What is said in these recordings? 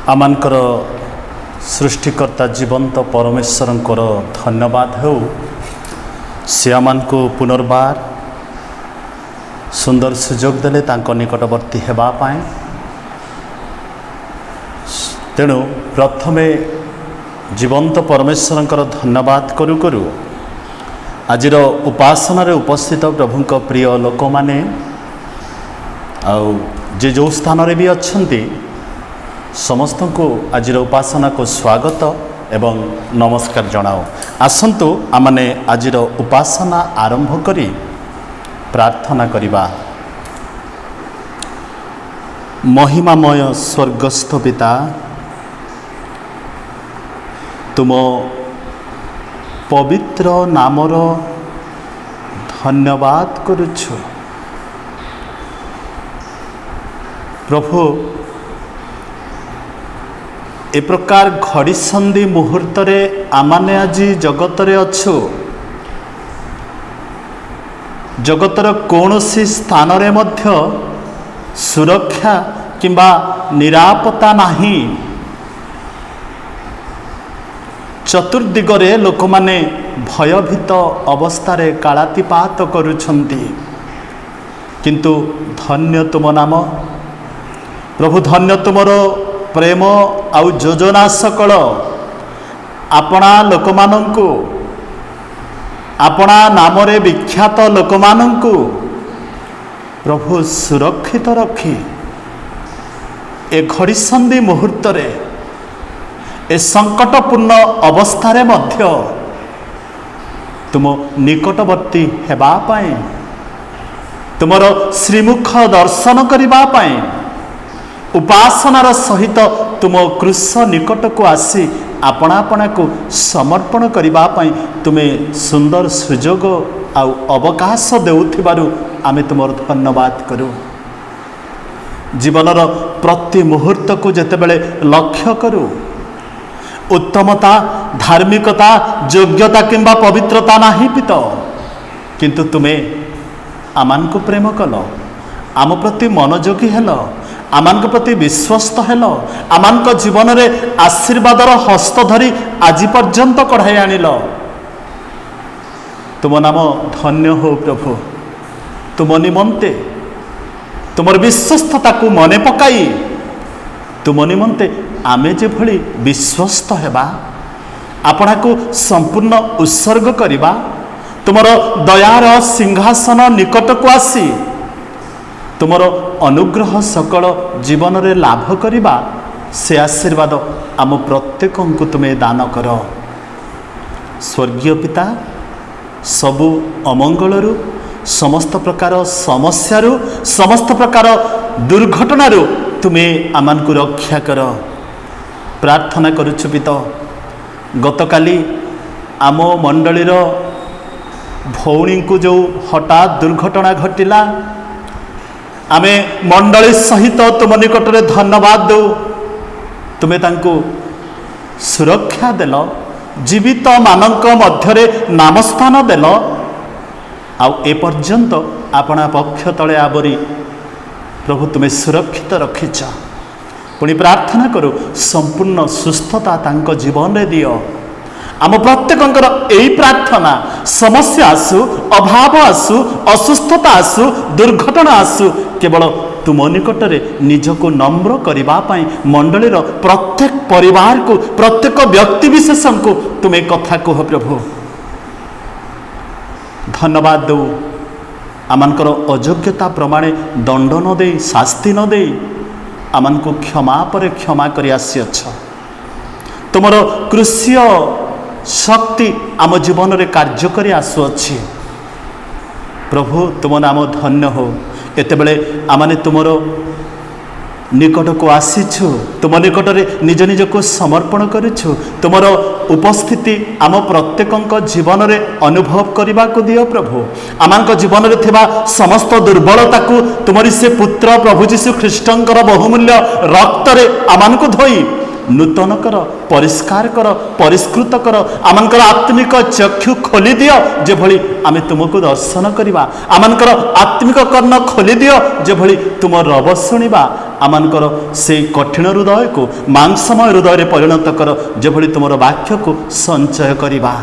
आमानकर सृष्टिकर्ता जीवंत परमेश्वरंकर धन्यवाद हो से आमानको पुनर्बार सुंदर सुजोग देले तांको निकटवर्ती हेबा पाए। तेणु प्रथमे जीवंत परमेश्वरंकर धन्यवाद करू करू आजिर उपासना उपस्थित प्रभुंक प्रिय लोक माने आउ जे जो स्थान रे भी अच्छन्ति समस्त को आजिर उपासना को स्वागत एवं नमस्कार जनाओ। आसंतु आमने आजिर उपासना आरंभ करी प्रार्थना करिबा। महिमामय स्वर्गस्थ पिता, तुम पवित्र नामर धन्यवाद करुछु प्रभु। ए प्रकार घड़ी संधि मुहूर्त रे आमाने आजी जगत रे अच्छु। जगतर कौनसी स्थान रे मध्य सुरक्षा किंबा निरापत्ता नहीं। चतुर्दिगरे लोक माने भयभीत अवस्थारे कालातिपात करुछन्ति, किंतु धन्य तुम नाम प्रभु। धन्य तुमर प्रेम आउ योजना सकल आपणा लोक मानंकु, आपणा नामरे विख्यात लोक मानंकु प्रभु सुरक्षित रखी ए घड़ी संधि मुहूर्त रे ए संकटपूर्ण अवस्था मध्य तुम निकटवर्ती हेबा पाए, तुमर श्रीमुख दर्शन करिबा पाए उपासनार सहित तुम क्रूस निकट को आसी आपना आपना को समर्पण करिबा पाए तुमे सुंदर सुजोग आउ अवकाश देउथिबारु आमे तुमर धन्यवाद करू। जीवनर प्रति मुहूर्त को जेतेबेले लक्ष्य करू, उत्तमता धार्मिकता योग्यता किंबा पवित्रता नाही पित, किंतु तुमे आमान को प्रेम कल, आम प्रति मनोयोगी हेल, आमान प्रति विश्वस्त हेल, आमान जीवन रे आशीर्वादर हस्त धरी आज पर्यंत कढ़ाई आनिल। तुम नाम धन्य हो प्रभु। तुम निमंते तुमर विश्वस्तता को मने पकाई तुम निमंते आमे जे भली विश्वस्त हेबा, आपना को संपूर्ण उत्सर्ग करिबा, तुमर दयार सिंहासन निकट को आसी तुमर अनुग्रह सकल जीवन रे लाभ करिबा, से आशीर्वाद आम प्रत्येक को तुम्हें दान कर। स्वर्गीय पिता, सबु अमंगलरु, समस्त प्रकार समस्यारु, समस्त प्रकार दुर्घटनारु तुम्हें आमान को रक्षा कर। प्रार्थना करुछु पिता, गतकाली आम मंडलीर भौणी को जो हठात दुर्घटना घटिला, आमे मंडली सहित तुम निकट रे धन्यवाद दो। तुम्हें तांको सुरक्षा देल, जीवित मानक मध्यरे नामस्थान देल, आउ ए पर्यंत आपना पक्ष तले आवरी प्रभु तुम्हें सुरक्षित रखिछ। पुणी प्रार्थना करू संपूर्ण सुस्थता तांको जीवन रे दियो। आम प्रत्येकंकर यही प्रार्थना, समस्या आसु, अभाव आसु, असुस्थता आसु, दुर्घटना आसु, केवल तुम निकट रे निजको नम्र करिबा पई मंडलीर प्रत्येक परिवार को, प्रत्येक व्यक्ति विशेष को तुम्हें कथा कह प्रभु। धन्यवाद दो आमानकर अयोग्यता प्रमाणे दंड न दे, शास्ति न दे, आमान को क्षमा पर क्षमा करि आसीअछ। तुमर कृष्य शक्ति आम जीवन रे कार्य करि आसुअछि प्रभु। तुम नाम धन्य हो। एतेबेले आमाने तुमर निकट को आसीछु, तुम निकट रे निज निज को समर्पण करिछु। तुमर उपस्थिति आम प्रत्येकंक जीवन रे अनुभव करिबा को दियो प्रभु। आमानक जीवन रे थिबा समस्त दुर्बलता को तुमरी से पुत्र प्रभु जीशु ख्रीष्टंकर बहुमूल्य रक्त रे आमान को धोई नूतन कर, परिष्कार कर, परिष्कृत कर। आमनकर आत्मिक चक्षु खोली दियो जे भली आमे तुमको दर्शन करिबा। आमनकर आत्मिक कर्ण खोली दियो जे भली तुम रब शुणिबा। आमकर से कठिन हृदय को मांसमय हृदय परिणत कर जेभली तुम वाक्य को संचय करवा।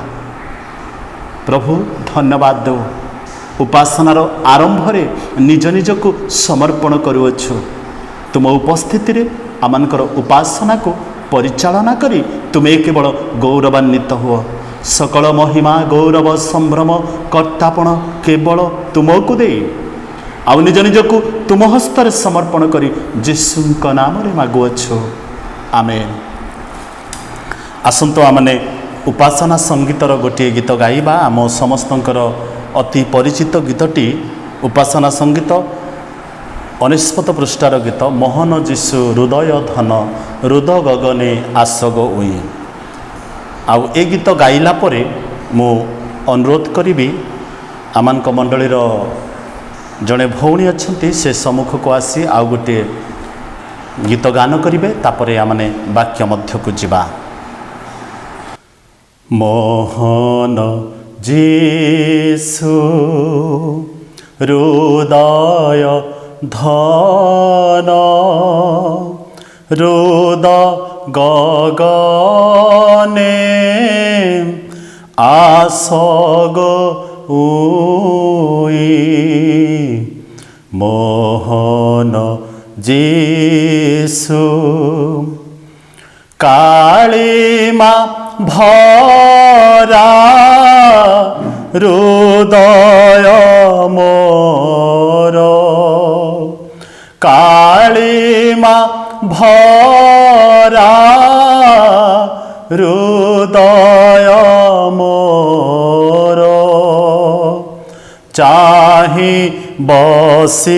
प्रभु धन्यवाद दो उपासनार आरंभ रे निज निज को समर्पण करुअछु। तुम उपस्थिति रे आमकर उपासना को परिचालना करी तुम्हें केवल गौरवान्वित हुआ। सकल महिमा गौरव संभ्रम कर्तापण केवल तुमको दे आउ निज निज को तुम हस्तर समर्पण करी जीशुक नाम रे मागुअछु। आमेन। आसंतो आमने उपासना संगीतर गोटे गीत गाइबा। आम समस्तंकर अति परिचित गीतटी उपासना संगीत 49 पृष्ठार गीत मोहन जीशु हृदय धन हृद गगने आसग उई। आउ ए गीत गाइला परे मु अनुरोध करी आमानक मंडलीर जड़े भौणी अच्छा से सम्मुख को आसी आउ गोटे गीत गान करेंगे। तापरे आमने वाक्य मध्य को जीवा। मोहन जीशु हृदय धन हृद गगने आसग उई। मोहन जीशु कालीमा भरा हृदय मोर कालीमा भरा हृदय मोर चाहि बसिछि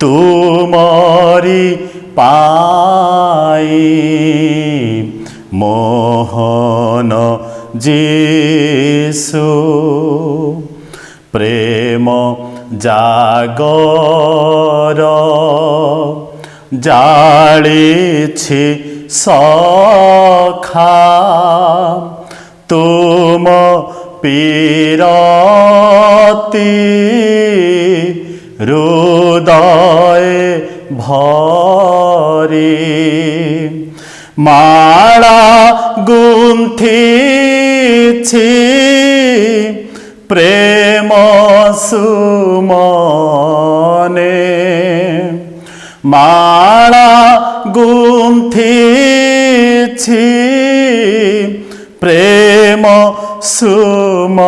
तुमरी पाई। मोहन जीशु प्रेम जागर जालिछि सखा तुम पीरति हृदय भरी। माला गुंथिछि प्रेम सुमने माला गुंथिछि प्रेम सुमने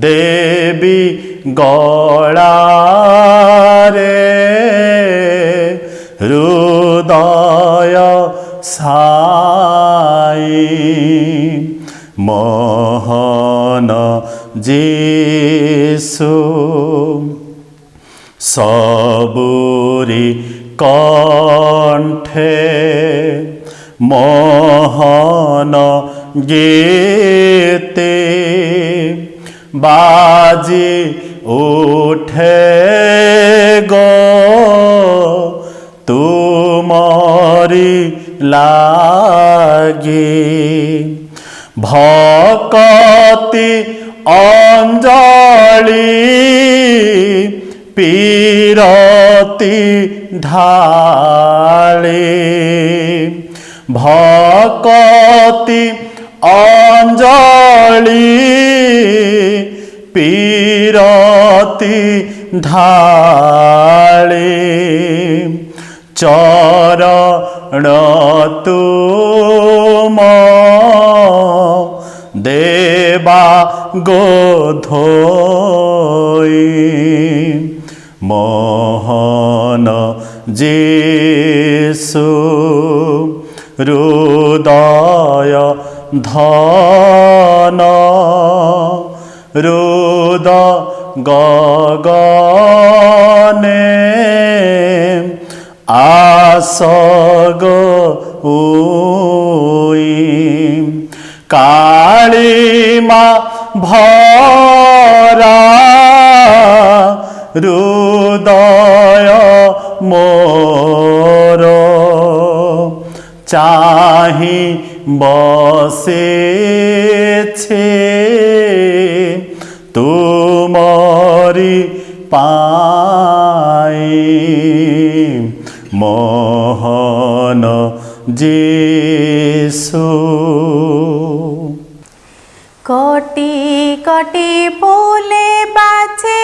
देवी गलारे हृदय साई। मोहन जीशु सबुरी कंठे मोहन गीते बाजी उठे गो तुमरी लागी। भक्ति अंजलि पीरति ढाली। भक्ति अंजलि पीरति ढाली। चरण तुम देवा गोधोई। मोहन जीशु हृदय धन हृद गगने आसग उई। कालीमा भरा हृदय मोर चाहि बसेछे तुमरी पाए मोहन जेसु। कोटि कोटि फूले बाछी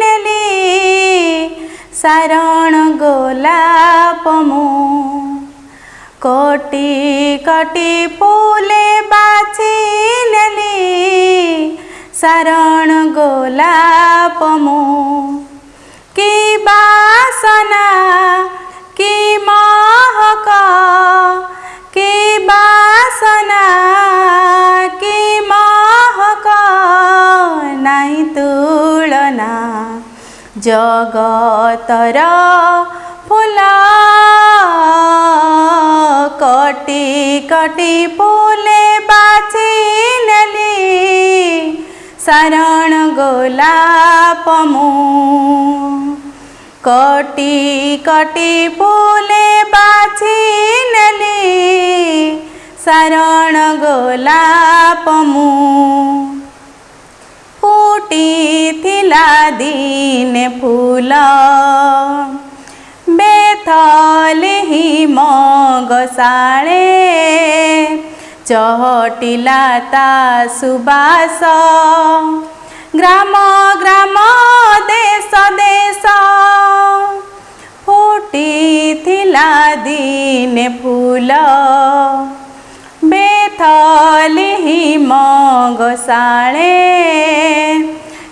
नेली शरण गोलाप मु। कोटि कोटि फूले बाछी नेली शरण गोलाप मु। की बासना की महक की बासना की महक नहीं तुलना जगतर फूल। कोटि कोटि फूले बाछी नेली शरण गोलाप मु। कोटि कोटि फूले बाछी नेली शरण गोलाप मु। फूटी थिला दिने फूल बेथली मगसाळे चहटिला ता सुबास। ग्राम ग्राम देश देश फूटी थिला दिने फूल बेथली मगसाळे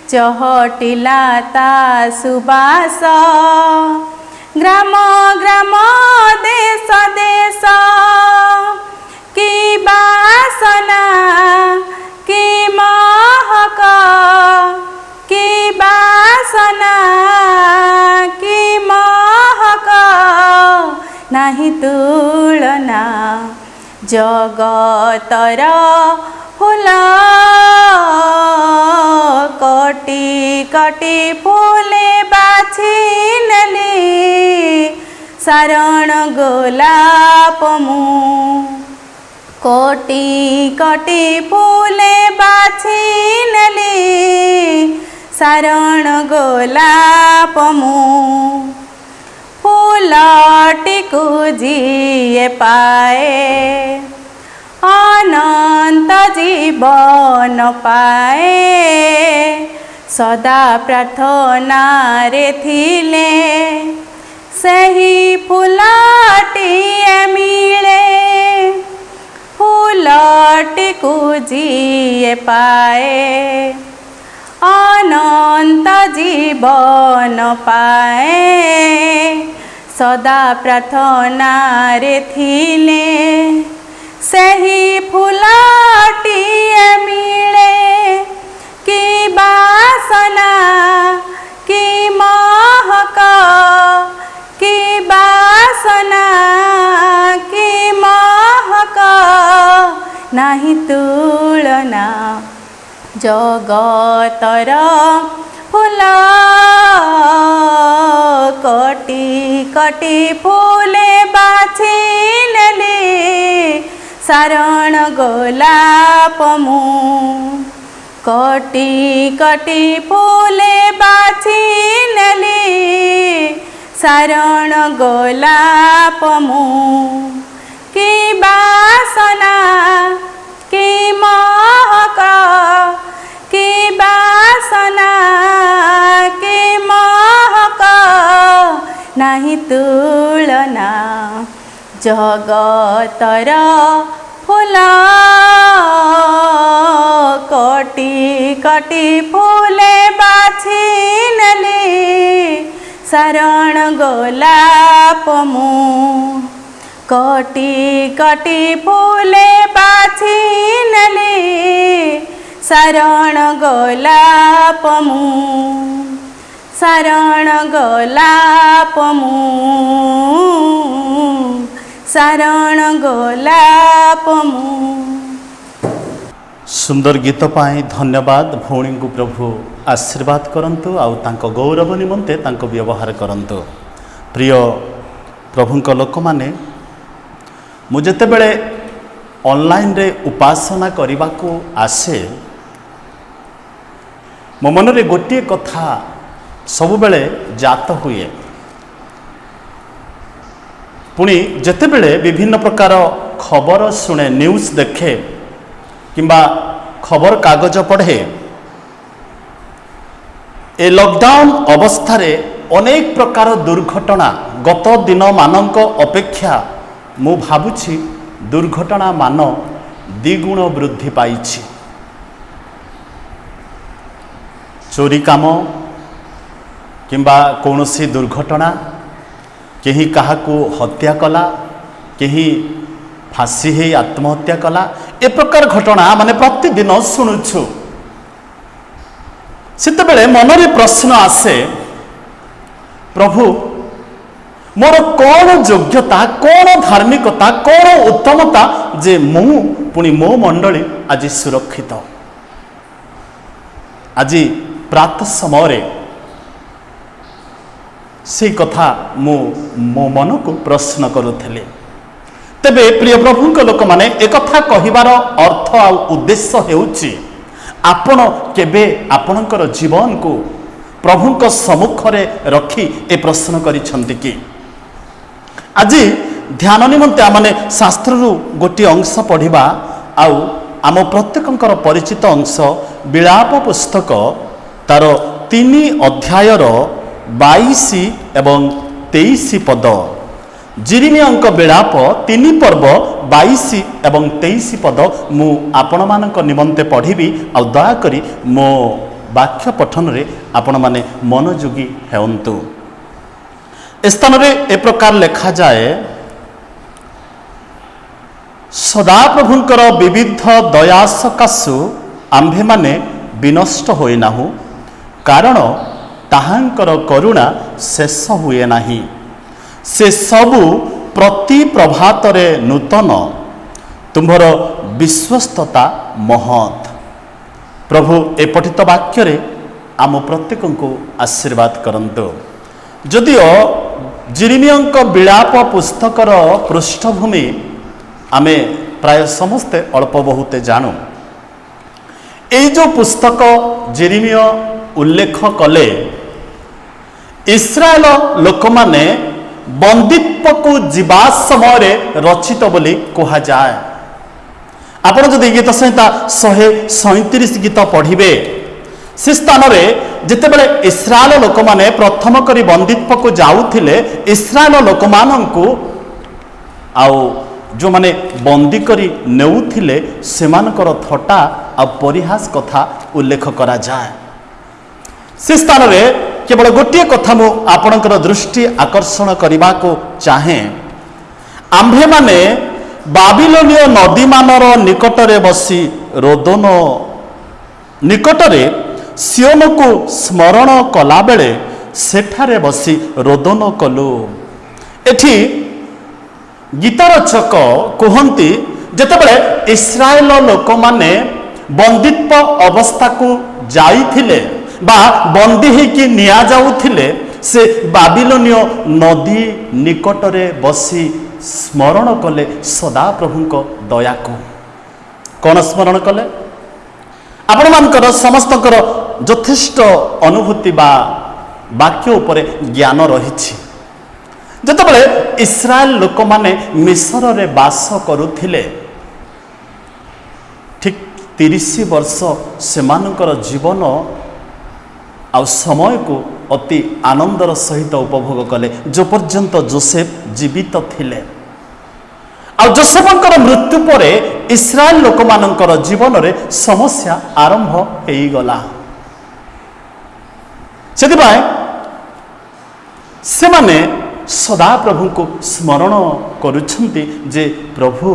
चहटिला ता सुबास। ग्राम ग्राम देश देश की बासना की महक की बासना की महक नहीं तुलना जगतर फूल। कोटि कोटि फूले बाछी नेली शरण गोलाप मु। कोटि कोटि फूले बाछी नेली शरण गोलाप मु। फूलटिकु जिए पाए अनंत जीवन पाए सदा प्रार्थना रे थिले सही फूलटिए मिले। फूलटिकु जिए पाए अनंत जीवन पाए सदा प्रार्थना रे थिले सही फूलटिए मिले। की बासना की महक की बासना की महक नहीं तुलना जगतर फूल। कोटि कोटि फूले बाछी नेली शरण गोलाप मु। कोटि कोटि फूले बाछी नेली शरण गोलाप मु। की बासना की महक की बासना की महक नहीं तुलना जगतर फूल। कोटि कोटि फूले बाछी नेली शरण गोलाप मु। कोटि कोटि फूले बाछी नेली शरण गोलाप मु। शरण गोलाप मु शरण गोलाप मु। सुंदर गीत पाई धन्यवाद भौणी को प्रभु आशीर्वाद करंतु आउ तांको गौरव निमंते तांको व्यवहार करंतु। प्रिय प्रभुंक लोक माने मु जेते बेले ऑनलाइन रे उपासना करने को आसे मो मन रे गोटे कथा ସବୁବେଳେ ଜାତ ହୁଏ। ପୁଣି ଯେତେବେଳେ ବିଭିନ୍ନ ପ୍ରକାର ଖବର ଶୁଣେ, ନ୍ୟୁଜ୍ ଦେଖେ କିମ୍ବା ଖବର କାଗଜ ପଢ଼େ, ଏ ଲକଡାଉନ ଅବସ୍ଥାରେ ଅନେକ ପ୍ରକାର ଦୁର୍ଘଟଣା ଗତ ଦିନମାନଙ୍କ ଅପେକ୍ଷା ମୁଁ ଭାବୁଛି ଦୁର୍ଘଟଣା ମାନ ଦ୍ୱିଗୁଣ ବୃଦ୍ଧି ପାଇଛି। ଚୋରି କାମ କିମ୍ବା କୌଣସି ଦୁର୍ଘଟଣା, କେହି କାହାକୁ ହତ୍ୟା କଲା, କେହି ଫାଶୀ ହେଇ ଆତ୍ମହତ୍ୟା କଲା, ଏ ପ୍ରକାର ଘଟଣା ମାନେ ପ୍ରତିଦିନ ଶୁଣୁଛୁ। ସେତେବେଳେ ମନରେ ପ୍ରଶ୍ନ ଆସେ, ପ୍ରଭୁ ମୋର କ'ଣ ଯୋଗ୍ୟତା, କ'ଣ ଧାର୍ମିକତା, କ'ଣ ଉତ୍ତମତା ଯେ ମୁଁ ପୁଣି ମୋ ମଣ୍ଡଳୀ ଆଜି ସୁରକ୍ଷିତ। ଆଜି ପ୍ରାତଃ ସମୟରେ ସେଇ କଥା ମୁଁ ମୋ ମନକୁ ପ୍ରଶ୍ନ କରୁଥିଲି। ତେବେ ପ୍ରିୟ ପ୍ରଭୁଙ୍କ ଲୋକମାନେ, ଏକଥା କହିବାର ଅର୍ଥ ଆଉ ଉଦ୍ଦେଶ୍ୟ ହେଉଛି, ଆପଣ କେବେ ଆପଣଙ୍କର ଜୀବନକୁ ପ୍ରଭୁଙ୍କ ସମ୍ମୁଖରେ ରଖି ଏ ପ୍ରଶ୍ନ କରିଛନ୍ତି କି? ଆଜି ଧ୍ୟାନ ନିମନ୍ତେ ଆମେ ଶାସ୍ତ୍ରରୁ ଗୋଟିଏ ଅଂଶ ପଢ଼ିବା। ଆଉ ଆମ ପ୍ରତ୍ୟେକଙ୍କର ପରିଚିତ ଅଂଶ ବିଳାପ ପୁସ୍ତକ ତାର 3 ଅଧ୍ୟାୟର 22 ଏବଂ 23 ପଦ। ଜିରିମିୟାଙ୍କ ବିଳାପ 3 ପର୍ବ 22 ଏବଂ 23 ପଦ ମୁଁ ଆପଣମାନଙ୍କ ନିମନ୍ତେ ପଢ଼ିବି। ଆଉ ଦୟାକରି ମୋ ବାକ୍ୟ ପଠନରେ ଆପଣମାନେ ମନୋଯୋଗୀ ହେଉନ୍ତୁ। ଏ ସ୍ଥାନରେ ଏ ପ୍ରକାର ଲେଖାଯାଏ, ସଦାପ୍ରଭୁଙ୍କର ବିବିଧ ଦୟା ସକାଶୁ ଆମ୍ଭେମାନେ ବିନଷ୍ଟ ହୋଇନାହୁଁ, କାରଣ ତାହାଙ୍କର କରୁଣା ଶେଷ ହୁଏ ନାହିଁ। ସେ ସବୁ ପ୍ରତି ପ୍ରଭାତରେ ନୂତନ, ତୁମ୍ଭର ବିଶ୍ୱସ୍ତତା ମହତ୍। ପ୍ରଭୁ ଏ ପଠିତ ବାକ୍ୟରେ ଆମ ପ୍ରତ୍ୟେକଙ୍କୁ ଆଶୀର୍ବାଦ କରନ୍ତୁ। ଯଦିଓ ଜିରିମିୟାଙ୍କ ବିଳାପ ପୁସ୍ତକର ପୃଷ୍ଠଭୂମି ଆମେ ପ୍ରାୟ ସମସ୍ତେ ଅଳ୍ପ ବହୁତେ ଜାଣୁ, ଏଇ ଯେଉଁ ପୁସ୍ତକ ଜିରିମିୟ ଉଲ୍ଲେଖ କଲେ, ଇସ୍ରାଏଲ ଲୋକମାନେ ବନ୍ଦୀତ୍ୱକୁ ଯିବା ସମୟରେ ରଚିତ ବୋଲି କୁହାଯାଏ। ଆପଣ ଯଦି ଗୀତ ସଂହିତା 137 ଗୀତ ପଢ଼ିବେ, ସେ ସ୍ଥାନରେ ଯେତେବେଳେ ଇସ୍ରାଏଲ ଲୋକମାନେ ପ୍ରଥମ କରି ବନ୍ଦୀତ୍ୱକୁ ଯାଉଥିଲେ, ଇସ୍ରାଏଲ ଲୋକମାନଙ୍କୁ ଆଉ ଯେଉଁମାନେ ବନ୍ଦୀ କରି ନେଉଥିଲେ ସେମାନଙ୍କର ଥଟ୍ଟା ଆଉ ପରିହାସ କଥା ଉଲ୍ଲେଖ କରାଯାଏ। ସେ ସ୍ଥାନରେ କେବଳ ଗୋଟିଏ କଥା ମୁଁ ଆପଣଙ୍କର ଦୃଷ୍ଟି ଆକର୍ଷଣ କରିବାକୁ ଚାହେଁ। ଆମ୍ଭେମାନେ ବାବିଲୋନୀୟ ନଦୀମାନର ନିକଟରେ ବସି ରୋଦନ ନିକଟରେ ସିଓନକୁ ସ୍ମରଣ କଲାବେଳେ ସେଠାରେ ବସି ରୋଦନ କଲୁ। ଏଠି ଗୀତରଚକ କୁହନ୍ତି, ଯେତେବେଳେ ଇସ୍ରାଏଲ ଲୋକମାନେ ବନ୍ଦୀତ୍ୱ ଅବସ୍ଥାକୁ ଯାଇଥିଲେ ବା ବନ୍ଦୀ ହେଇକି ନିଆଯାଉଥିଲେ, ସେ ବାବିଲୋନୀୟ ନଦୀ ନିକଟରେ ବସି ସ୍ମରଣ କଲେ ସଦାପ୍ରଭୁଙ୍କ ଦୟାକୁ। କ'ଣ ସ୍ମରଣ କଲେ? ଆପଣମାନଙ୍କର ସମସ୍ତଙ୍କର ଯଥେଷ୍ଟ ଅନୁଭୂତି ବା ବାକ୍ୟ ଉପରେ ଜ୍ଞାନ ରହିଛି। ଯେତେବେଳେ ଇସ୍ରାଏଲ ଲୋକମାନେ ମିଶରରେ ବାସ କରୁଥିଲେ, ଠିକ୍ 30 ବର୍ଷ ସେମାନଙ୍କର ଜୀବନ ଆଉ ସମୟକୁ ଅତି ଆନନ୍ଦର ସହିତ ଉପଭୋଗ କଲେ, ଯେଉଁ ପର୍ଯ୍ୟନ୍ତ ଯୋସେଫ ଜୀବିତ ଥିଲେ। ଆଉ ଯୋସେଫଙ୍କର ମୃତ୍ୟୁ ପରେ ଇସ୍ରାଏଲ ଲୋକମାନଙ୍କର ଜୀବନରେ ସମସ୍ୟା ଆରମ୍ଭ ହେଇଗଲା। ସେଥିପାଇଁ ସେମାନେ ସଦାପ୍ରଭୁଙ୍କୁ ସ୍ମରଣ କରୁଛନ୍ତି ଯେ, ପ୍ରଭୁ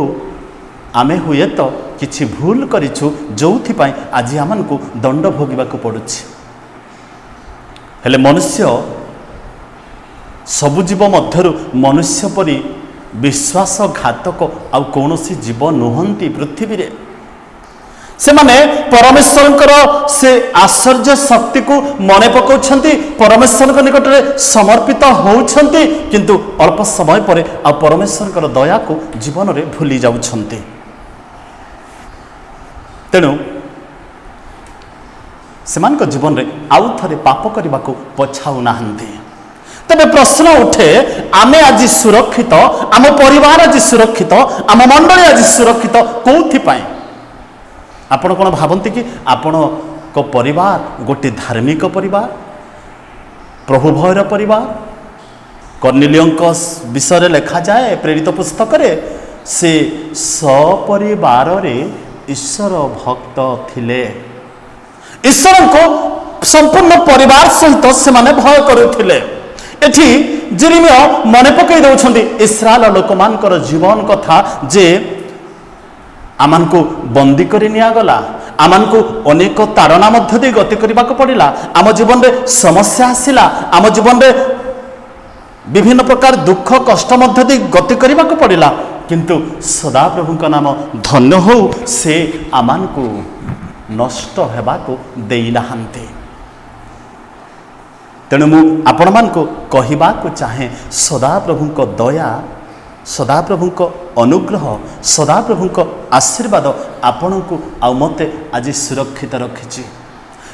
ଆମେ ହୁଏତ କିଛି ଭୁଲ କରିଛୁ, ଯେଉଁଥିପାଇଁ ଆଜି ଆମକୁ ଦଣ୍ଡ ଭୋଗିବାକୁ ପଡ଼ୁଛି। ହେଲେ ମନୁଷ୍ୟ, ସବୁ ଜୀବ ମଧ୍ୟରୁ ମନୁଷ୍ୟ ପରି ବିଶ୍ୱାସଘାତକ ଆଉ କୌଣସି ଜୀବ ନୁହନ୍ତି ପୃଥିବୀରେ। ସେମାନେ ପରମେଶ୍ୱରଙ୍କର ସେ ଆଶ୍ଚର୍ଯ୍ୟ ଶକ୍ତିକୁ ମନେ ପକାଉଛନ୍ତି, ପରମେଶ୍ୱରଙ୍କ ନିକଟରେ ସମର୍ପିତ ହେଉଛନ୍ତି, କିନ୍ତୁ ଅଳ୍ପ ସମୟ ପରେ ଆଉ ପରମେଶ୍ୱରଙ୍କର ଦୟାକୁ ଜୀବନରେ ଭୁଲି ଯାଉଛନ୍ତି। ତେଣୁ ସେମାନଙ୍କ ଜୀବନରେ ଆଉ ଥରେ ପାପ କରିବାକୁ ପଛାଉନାହାନ୍ତି। ତେବେ ପ୍ରଶ୍ନ ଉଠେ, ଆମେ ଆଜି ସୁରକ୍ଷିତ, ଆମ ପରିବାର ଆଜି ସୁରକ୍ଷିତ, ଆମ ମଣ୍ଡଳୀ ଆଜି ସୁରକ୍ଷିତ କୋଉଥିପାଇଁ? ଆପଣ କ'ଣ ଭାବନ୍ତି କି ଆପଣଙ୍କ ପରିବାର ଗୋଟିଏ ଧାର୍ମିକ ପରିବାର, ପ୍ରଭୁ ଭୟର ପରିବାର? କର୍ଣ୍ଣିଲିୟଙ୍କ ବିଷୟରେ ଲେଖାଯାଏ ପ୍ରେରିତ ପୁସ୍ତକରେ, ସେ ସପରିବାରରେ ଈଶ୍ୱର ଭକ୍ତ ଥିଲେ। ଈଶ୍ୱରଙ୍କୁ ସମ୍ପୂର୍ଣ୍ଣ ପରିବାର ସହିତ ସେମାନେ ଭୟ କରୁଥିଲେ। ଏଠି ଯେରେମିୟା ମନେ ପକାଇ ଦେଉଛନ୍ତି ଇସ୍ରାଏଲ ଲୋକମାନଙ୍କର ଜୀବନ କଥା, ଯେ ଆମମାନଙ୍କୁ ବନ୍ଦୀ କରି ନିଆଗଲା, ଆମମାନଙ୍କୁ ଅନେକ ତାଡ଼ନା ମଧ୍ୟ ଦେଇ ଗତି କରିବାକୁ ପଡ଼ିଲା, ଆମ ଜୀବନରେ ସମସ୍ୟା ଆସିଲା, ଆମ ଜୀବନରେ ବିଭିନ୍ନ ପ୍ରକାର ଦୁଃଖ କଷ୍ଟ ମଧ୍ୟ ଦେଇ ଗତି କରିବାକୁ ପଡ଼ିଲା, କିନ୍ତୁ ସଦାପ୍ରଭୁଙ୍କ ନାମ ଧନ୍ୟ ହଉ, ସେ ଆମମାନଙ୍କୁ ନଷ୍ଟ ହେବାକୁ ଦେଇନାହାନ୍ତି। ତେଣୁ ମୁଁ ଆପଣମାନଙ୍କୁ କହିବାକୁ ଚାହେଁ, ସଦାପ୍ରଭୁଙ୍କ ଦୟା, ସଦାପ୍ରଭୁଙ୍କ ଅନୁଗ୍ରହ, ସଦାପ୍ରଭୁଙ୍କ ଆଶୀର୍ବାଦ ଆପଣଙ୍କୁ ଆଉ ମୋତେ ଆଜି ସୁରକ୍ଷିତ ରଖିଛି।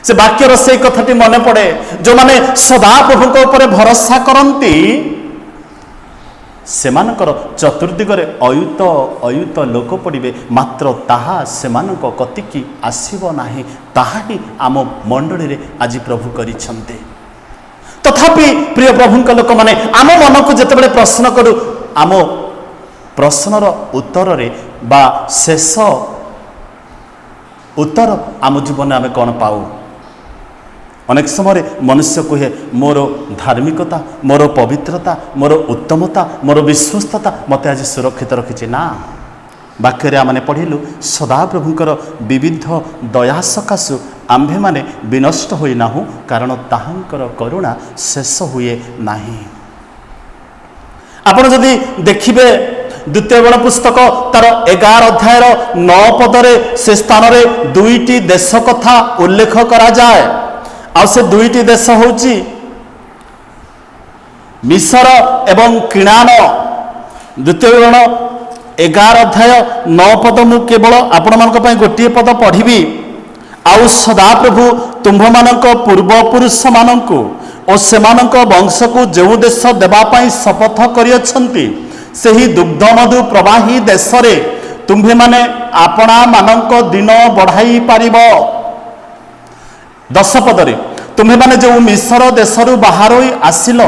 ସେ ବାକ୍ୟର ସେଇ କଥାଟି ମନେ ପଡ଼େ, ଯେଉଁମାନେ ସଦାପ୍ରଭୁଙ୍କ ଉପରେ ଭରସା କରନ୍ତି ସେମାନଙ୍କର ଚତୁର୍ଦିଗରେ ଅୟୁତ ଅୟୁତ ଲୋକ ପଡ଼ିବେ, ମାତ୍ର ତାହା ସେମାନଙ୍କ କତିକି ଆସିବ ନାହିଁ। ତାହା ହିଁ ଆମ ମଣ୍ଡଳୀରେ ଆଜି ପ୍ରଭୁ କରିଛନ୍ତି। ତଥାପି ପ୍ରିୟ ପ୍ରଭୁଙ୍କ ଲୋକମାନେ, ଆମ ମନକୁ ଯେତେବେଳେ ପ୍ରଶ୍ନ କରୁ, ଆମ ପ୍ରଶ୍ନର ଉତ୍ତରରେ ବା ଶେଷ ଉତ୍ତର ଆମ ଜୀବନରେ ଆମେ କ'ଣ ପାଉ? ଅନେକ ସମୟରେ ମନୁଷ୍ୟ କୁହେ, ମୋର ଧାର୍ମିକତା, ମୋର ପବିତ୍ରତା, ମୋର ଉତ୍ତମତା, ମୋର ବିଶ୍ୱସ୍ତତା ମୋତେ ଆଜି ସୁରକ୍ଷିତ ରଖିଛି। ନା, ବାକ୍ୟରେ ଆମେ ପଢ଼ିଲୁ, ସଦାପ୍ରଭୁଙ୍କର ବିବିଧ ଦୟା ସକାଶୁ ଆମ୍ଭେମାନେ ବିନଷ୍ଟ ହୋଇନାହୁଁ, କାରଣ ତାହାଙ୍କର କରୁଣା ଶେଷ ହୁଏ ନାହିଁ। ଆପଣ ଯଦି ଦେଖିବେ ଦ୍ୱିତୀୟ ବେଳ ପୁସ୍ତକ ତାର 11 ଅଧ୍ୟାୟର 9 ପଦରେ ସେ ସ୍ଥାନରେ 2ଟି ଦେଶ କଥା ଉଲ୍ଲେଖ କରାଯାଏ। ଆଉ ସେ 2ଟି ଦେଶ ହେଉଛି ମିଶର ଏବଂ କିଣାନ। ଦ୍ୱିତୀୟ ବେଳ 11 ଅଧ୍ୟାୟ 9 ପଦ, ମୁଁ କେବଳ ଆପଣମାନଙ୍କ ପାଇଁ ଗୋଟିଏ ପଦ ପଢ଼ିବି। ଆଉ ସଦାପ୍ରଭୁ ତୁମ୍ଭମାନଙ୍କ ପୂର୍ବପୁରୁଷମାନଙ୍କୁ ଓ ସେମାନଙ୍କ ବଂଶକୁ ଯେଉଁ ଦେଶ ଦେବା ପାଇଁ ଶପଥ କରିଅଛନ୍ତି, ସେହି ଦୁଗ୍ଧମଧୁ ପ୍ରବାହୀ ଦେଶରେ ତୁମ୍ଭେମାନେ ଆପଣାମାନଙ୍କ ଦିନ ବଢ଼ାଇ ପାରିବ। 10 ପଦରେ, ତୁମ୍ଭେମାନେ ଯେଉଁ ମିଶର ଦେଶରୁ ବାହାର ହୋଇ ଆସିଲ,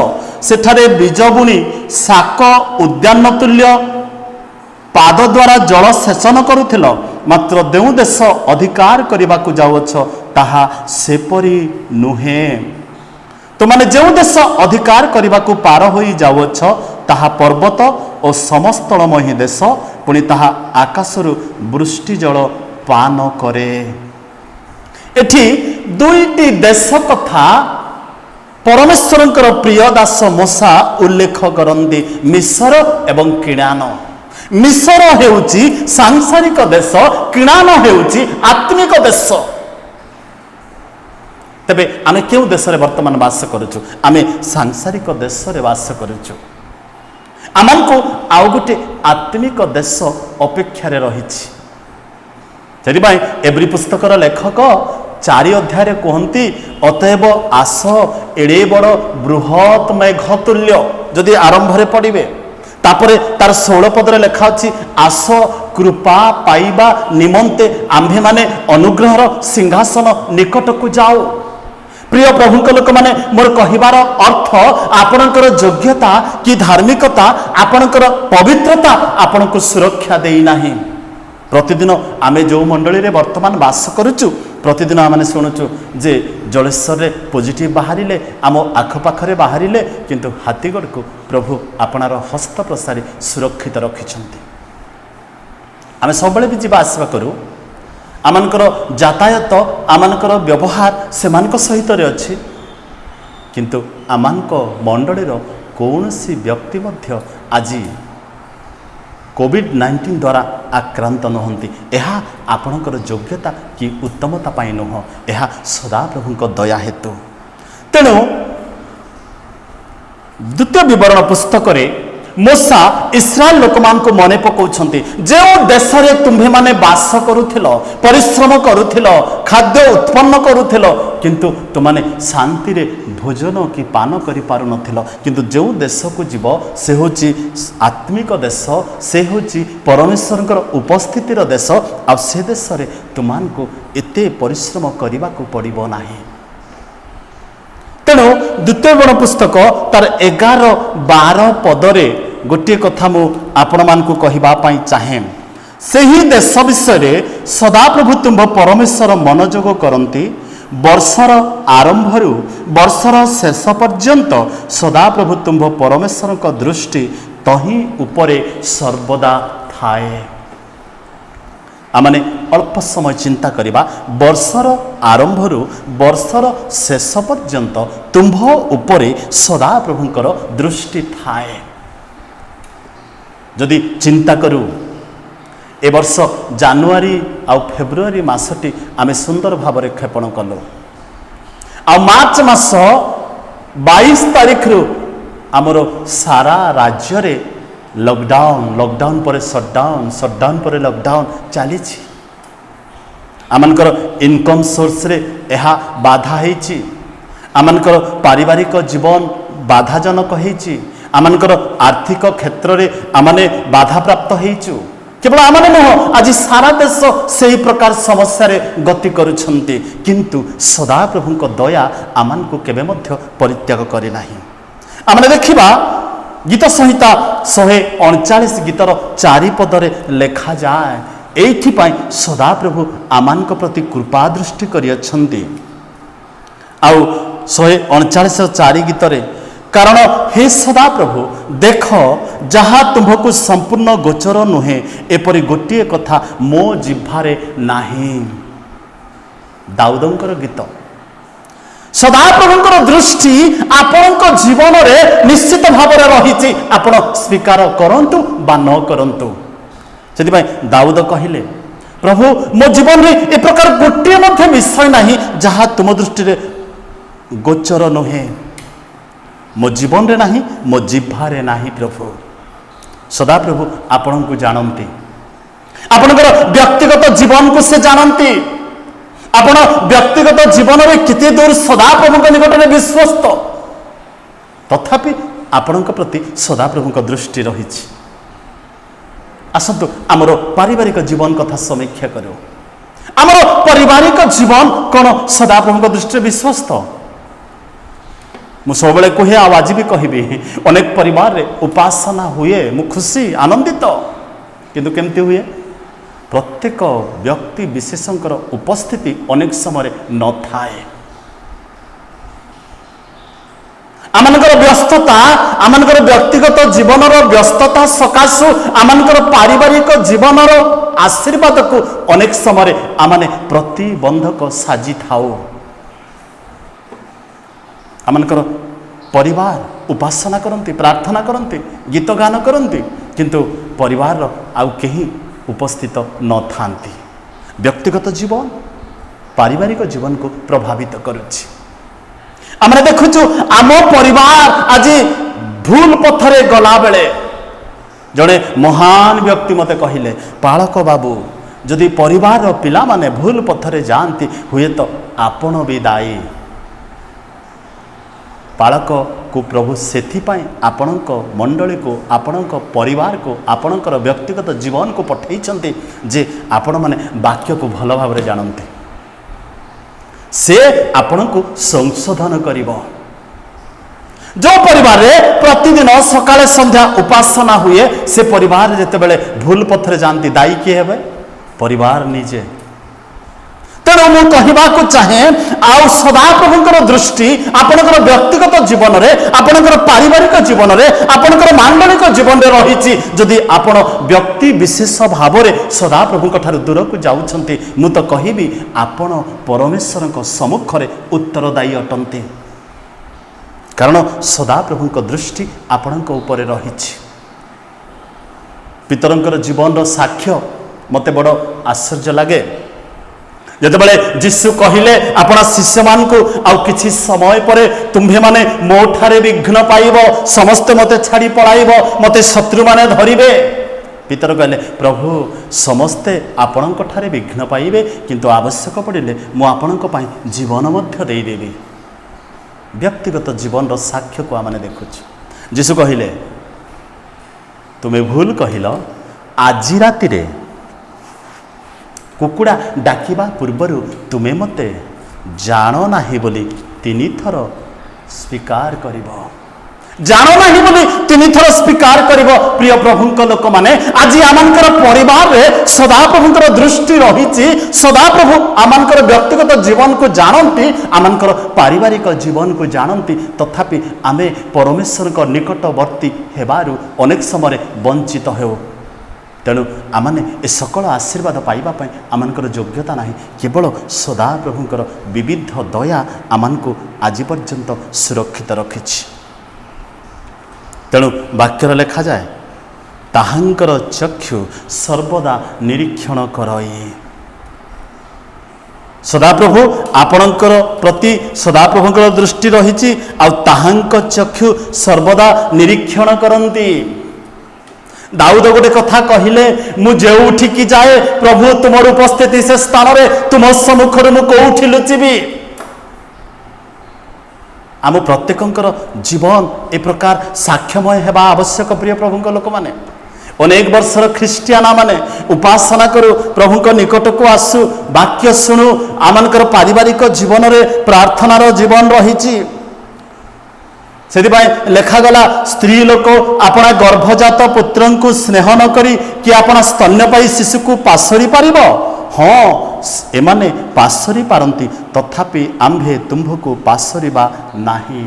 ସେଠାରେ ବୀଜ ବୁଣି ଶାକ ଉଦ୍ୟାନ ତୁଲ୍ୟ ପାଦ ଦ୍ୱାରା ଜଳ ସେଚନ କରୁଥିଲ, ମାତ୍ର ଯେଉଁ ଦେଶ ଅଧିକାର କରିବାକୁ ଯାଉଅଛ ତାହା ସେପରି ନୁହେଁ। ତୁମାନେ ଯେଉଁ ଦେଶ ଅଧିକାର କରିବାକୁ ପାର ହୋଇ ଯାଉଅଛ ତାହା ପର୍ବତ ଓ ସମସ୍ତଳମୟୀ ଦେଶ, ପୁଣି ତାହା ଆକାଶରୁ ବୃଷ୍ଟି ଜଳ ପାନ କରେ। ଏଠି 2ଟି ଦେଶ କଥା ପରମେଶ୍ୱରଙ୍କର ପ୍ରିୟ ଦାସ ମୋଶା ଉଲ୍ଲେଖ କରନ୍ତି, ମିଶର ଏବଂ କିଣାନ। ମିଶର ହେଉଛି ସାଂସାରିକ ଦେଶ, କିଣାନ ହେଉଛି ଆତ୍ମିକ ଦେଶ। ତେବେ ଆମେ କେଉଁ ଦେଶରେ ବର୍ତ୍ତମାନ ବାସ କରୁଛୁ? ଆମେ ସାଂସାରିକ ଦେଶରେ ବାସ କରୁଛୁ। ଆମକୁ ଆଉ ଗୋଟେ ଆତ୍ମିକ ଦେଶ ଅପେକ୍ଷାରେ ରହିଛି। ସେଥିପାଇଁ ଏବ୍ରି ପୁସ୍ତକର ଲେଖକ 4 ଅଧ୍ୟାୟରେ କୁହନ୍ତି, ଅତଏବ ଆସ ଏଡ଼େ ବଡ଼ ବୃହତ୍ ମେଘ ତୁଲ୍ୟ, ଯଦି ଆରମ୍ଭରେ ପଡ଼ିବେ, ତାପରେ ତାର 16 ପଦରେ ଲେଖା ଅଛି, ଆସ କୃପା ପାଇବା ନିମନ୍ତେ ଆମ୍ଭେମାନେ ଅନୁଗ୍ରହର ସିଂହାସନ ନିକଟକୁ ଯାଉ। ପ୍ରିୟ ପ୍ରଭୁଙ୍କ ଲୋକମାନେ, ମୋର କହିବାର ଅର୍ଥ, ଆପଣଙ୍କର ଯୋଗ୍ୟତା କି ଧାର୍ମିକତା, ଆପଣଙ୍କର ପବିତ୍ରତା ଆପଣଙ୍କୁ ସୁରକ୍ଷା ଦେଇନାହିଁ। ପ୍ରତିଦିନ ଆମେ ଯେଉଁ ମଣ୍ଡଳୀରେ ବର୍ତ୍ତମାନ ବାସ କରୁଛୁ, ପ୍ରତିଦିନ ଆମେ ଶୁଣୁଛୁ ଯେ ଜଳେଶ୍ୱରରେ ପଜିଟିଭ୍ ବାହାରିଲେ, ଆମ ଆଖପାଖରେ ବାହାରିଲେ, କିନ୍ତୁ ହାତୀଗଡ଼କୁ ପ୍ରଭୁ ଆପଣାର ହସ୍ତ ପ୍ରସାରି ସୁରକ୍ଷିତ ରଖିଛନ୍ତି। ଆମେ ସବୁବେଳେ ବି ଯିବା ଆସିବା କରୁ, ଆମମାନଙ୍କର ଯାତାୟାତ, ଆମମାନଙ୍କର ବ୍ୟବହାର ସେମାନଙ୍କ ସହିତରେ ଅଛି, କିନ୍ତୁ ଆମମାନଙ୍କ ମଣ୍ଡଳୀର କୌଣସି ବ୍ୟକ୍ତି ମଧ୍ୟ ଆଜି କୋଭିଡ୍-19 ଦ୍ୱାରା ଆକ୍ରାନ୍ତ ନୁହନ୍ତି। ଏହା ଆପଣଙ୍କର ଯୋଗ୍ୟତା କି ଉତ୍ତମତା ପାଇଁ ନୁହଁ, ଏହା ସଦାପ୍ରଭୁଙ୍କ ଦୟା ହେତୁ। ତେଣୁ ଦ୍ୱିତୀୟ ବିବରଣ ପୁସ୍ତକରେ मूसा इस्राएल लोक मान को मने पकाउछंती जो देश रे तुम्हे माने वास करुथिलो परिश्रम करुथिलो खाद्य उत्पन्न करुथिलो किंतु तुमने शांति रे भोजन कि पान करि पारु नथिलो किंतु जो देश को जीव से होची आत्मिक देश से होची परमेश्वरकर उपस्थितिर देश आ से देश रे तुमान को एते परिश्रम करबा को पड़िबो नाही। तेणु द्वितीय गण पुस्तक तार 11-12 पदरे गोटे कथा मु आपण मान को कहबा पई चाहे सही देश विषय सदाप्रभु तुम्भ परमेश्वर मनोजोग करती वर्षर आरंभरू वर्षर शेष पर्यंत सदाप्रभु तुम्भ परमेश्वर का दृष्टि तही उपरे सर्वदा थाए। आमने अल्प समय चिंता करिबा वर्षर आरंभरू वर्षर शेष पर्यंत तुम्भ उपरे सदाप्रभुंकर दृष्टि थाए। जदि चिंता करू ए वर्ष जानुआरी आ फेब्रुआरी मासटी आमे सुंदर भाव में क्षेपण कलु आ मार्च मास 22 तारीख रु आमर सारा राज्य रे लॉकडाउन पर सटडाउन पर लॉकडाउन चली आमनकर इनकम सोर्स रे एहा बाधा हेची आमनकर पारिवारिक जीवन बाधाजनक हेची आमनकर आर्थिक क्षेत्र रे आमने बाधा प्राप्त हेचु केवल आमने नुह आज सारा देश से ही प्रकार समस्या रे गति करुछंती किंतु सदाप्रभु को दया आमान को केबे मध्य परित्याग करे नाही। आमने देखिबा गीत संहिता 139 गीतर 4 पदरे लेखा जाए एथि पई सदाप्रभु आमान को प्रति कृपा दृष्टि करियछंती आउ 139:4 गीतरे कारण हे सदाप्रभु देख जहाँ तुमको संपूर्ण गोचर नुहे एपरी गोटे कथा मो जिह्वारे नाही। दाऊदंकर गीत सदाप्रभुंकर दृष्टि आपणक जीवन रे निश्चित भाव रही आपण स्वीकार करंतु बा न करंतु से दाऊद कहले प्रभु मो जीवन रे ए प्रकार गोटे मध्य विषय नाही जहाँ तुम दृष्टि रे गोचर नुहे मो जीवन रे नाही मो जिह्वारे नाही। प्रभु सदाप्रभु आपण को जानती आपणकर व्यक्तिगत जीवन को से जानती आपण व्यक्तिगत जीवन में किते दूर सदाप्रभु निकट में विश्वस्त तथापि आपण प्रति सदाप्रभु का दृष्टि रही। आसतु आमर पारिवारिक जीवन कथा समीक्षा करो आमर पारिवारिक जीवन कौन सदाप्रभु दृष्टि विश्वस्त मु सब कहे आज भी कहबी अनेक परिवार रे उपासना हुए मु खुशी आनंदित किंतु केमती हुए प्रत्येक व्यक्ति विशेषकर उपस्थिति अनेक समय न थाए आमनकर व्यस्तता आमनकर व्यक्तिगत जीवन व्यस्तता सकाशु आमनकर पारिवारिक जीवन आशीर्वाद को अनेक समय आमने प्रतिबंधक साजी थाऊ। आमनकर परिवार उपासना करती प्रार्थना करती गीत गान करती किंतु परिवार आउ कहीं उपस्थित न थांती व्यक्तिगत जीवन पारिवारिक जीवन को प्रभावित करुछि। आमने देखुछु आम परिवार आज भूल पथरे गला बेले जड़े महान व्यक्ति मते कहिले पालक बाबू जदि परिवार पिला माने भूल पथरे जानती हुए तो आपण भी दायी पालक को प्रभु सेथिपाई आपणक मंडली को आपणक परिवार को आपणकर व्यक्तिगत जीवन को पठेइछन्ति जे आपण माने वाक्य को भल भाव रे जानते से आपण को संशोधन करिवो। जो परिवार रे प्रतिदिन सकाळे संध्या उपासना हुए से परिवार जेते बेले भूल पथरे जानती दायी किए हेबे परिवार निजे। तेणु मु कहबाकू चाहे आउ सदाप्रभुंकर दृष्टि आपणकर व्यक्तिगत जीवन में आपणकर पारिवारिक जीवन में आपणकर मांडलिक जीवन में रही जदि आपण व्यक्ति विशेष भाव में सदाप्रभु दूर को जाउछन्ति मु तो कहबी आपण परमेश्वर सम्मुख में उत्तरदायी अटंती कारण सदाप्रभु दृष्टि आपण ऊपर रही। पितरंकर जीवन साक्ष्य मते बड़ आश्चर्य लगे ଯେତେବେଳେ ଯୀଶୁ କହିଲେ ଆପଣା ଶିଷ୍ୟମାନଙ୍କୁ ଆଉ କିଛି ସମୟ ପରେ ତୁମ୍ଭେମାନେ ମୋ ଠାରେ ବିଘ୍ନ ପାଇବ, ସମସ୍ତେ ମୋତେ ଛାଡ଼ି ପଳାଇବ, ମୋତେ ଶତ୍ରୁମାନେ ଧରିବେ। ପିତର କହିଲେ ପ୍ରଭୁ ସମସ୍ତେ ଆପଣଙ୍କ ଠାରେ ବିଘ୍ନ ପାଇବେ, କିନ୍ତୁ ଆବଶ୍ୟକ ପଡ଼ିଲେ ମୁଁ ଆପଣଙ୍କ ପାଇଁ ଜୀବନ ମଧ୍ୟ ଦେଇଦେବି। ବ୍ୟକ୍ତିଗତ ଜୀବନର ସାକ୍ଷ୍ୟକୁ ଆମେ ଦେଖୁଛୁ। ଯୀଶୁ କହିଲେ ତୁମେ ଭୁଲ କହିଲ, ଆଜି ରାତିରେ କୁକୁଡ଼ା ଡାକିବା ପୂର୍ବରୁ ତୁମେ ମୋତେ ଜାଣ ନାହିଁ ବୋଲି 3 ଥର ସ୍ୱୀକାର କରିବ। ଜାଣ ନାହିଁ ବୋଲି 3 ଥର ସ୍ୱୀକାର କରିବ। ପ୍ରିୟ ପ୍ରଭୁଙ୍କ ଲୋକମାନେ, ଆଜି ଆମଙ୍କର ପରିବାରରେ ସଦାପ୍ରଭୁଙ୍କର ଦୃଷ୍ଟି ରହିଛି। ସଦାପ୍ରଭୁ ଆମଙ୍କର ବ୍ୟକ୍ତିଗତ ଜୀବନକୁ ଜାଣନ୍ତି, ଆମଙ୍କର ପାରିବାରିକ ଜୀବନକୁ ଜାଣନ୍ତି, ତଥାପି ଆମେ ପରମେଶ୍ୱରଙ୍କ ନିକଟବର୍ତ୍ତୀ ହେବାରୁ ଅନେକ ସମୟରେ ବଞ୍ଚିତ ହେଉ। ତେଣୁ ଆମମାନେ ଏ ସକଳ ଆଶୀର୍ବାଦ ପାଇବା ପାଇଁ ଆମଙ୍କର ଯୋଗ୍ୟତା ନାହିଁ। କେବଳ ସଦାପ୍ରଭୁଙ୍କର ବିବିଧ ଦୟା ଆମକୁ ଆଜି ପର୍ଯ୍ୟନ୍ତ ସୁରକ୍ଷିତ ରଖିଛି। ତେଣୁ ବାକ୍ୟରେ ଲେଖାଯାଏ ତାହାଙ୍କର ଚକ୍ଷୁ ସର୍ବଦା ନିରୀକ୍ଷଣ କରଇ। ସଦାପ୍ରଭୁ ଆପଣଙ୍କର ପ୍ରତି ସଦାପ୍ରଭୁଙ୍କର ଦୃଷ୍ଟି ରହିଛି, ଆଉ ତାହାଙ୍କ ଚକ୍ଷୁ ସର୍ବଦା ନିରୀକ୍ଷଣ କରନ୍ତି। ଦାଉଦ ଗୋଟେ କଥା କହିଲେ, ମୁଁ ଯେଉଁଠିକି ଯାଏ ପ୍ରଭୁ ତୁମର ଉପସ୍ଥିତି ସେ ସ୍ଥାନରେ, ତୁମ ସମ୍ମୁଖରେ ମୁଁ କୋଉଠି ଲୁଚିବି। ଆମ ପ୍ରତ୍ୟେକଙ୍କର ଜୀବନ ଏ ପ୍ରକାର ସାକ୍ଷ୍ୟମୟ ହେବା ଆବଶ୍ୟକ। ପ୍ରିୟ ପ୍ରଭୁଙ୍କ ଲୋକମାନେ, ଅନେକ ବର୍ଷର ଖ୍ରୀଷ୍ଟିଆନ ମାନେ ଉପାସନା କରୁ, ପ୍ରଭୁଙ୍କ ନିକଟକୁ ଆସୁ, ବାକ୍ୟ ଶୁଣୁ, ଆମମାନଙ୍କର ପାରିବାରିକ ଜୀବନରେ ପ୍ରାର୍ଥନାର ଜୀବନ ରହିଛି। ସେଥିପାଇଁ ଲେଖାଗଲା ସ୍ତ୍ରୀ ଲୋକ ଆପଣା ଗର୍ଭଜାତ ପୁତ୍ରଙ୍କୁ ସ୍ନେହ ନ କରି କି ଆପଣା ସ୍ତନ୍ୟପାୟୀ ଶିଶୁକୁ ପାଶୋରି ପାରିବ? ହଁ, ଏମାନେ ପାଶୋରି ପାରନ୍ତି, ତଥାପି ଆମ୍ଭେ ତୁମ୍ଭକୁ ପାଶୋରିବା ନାହିଁ।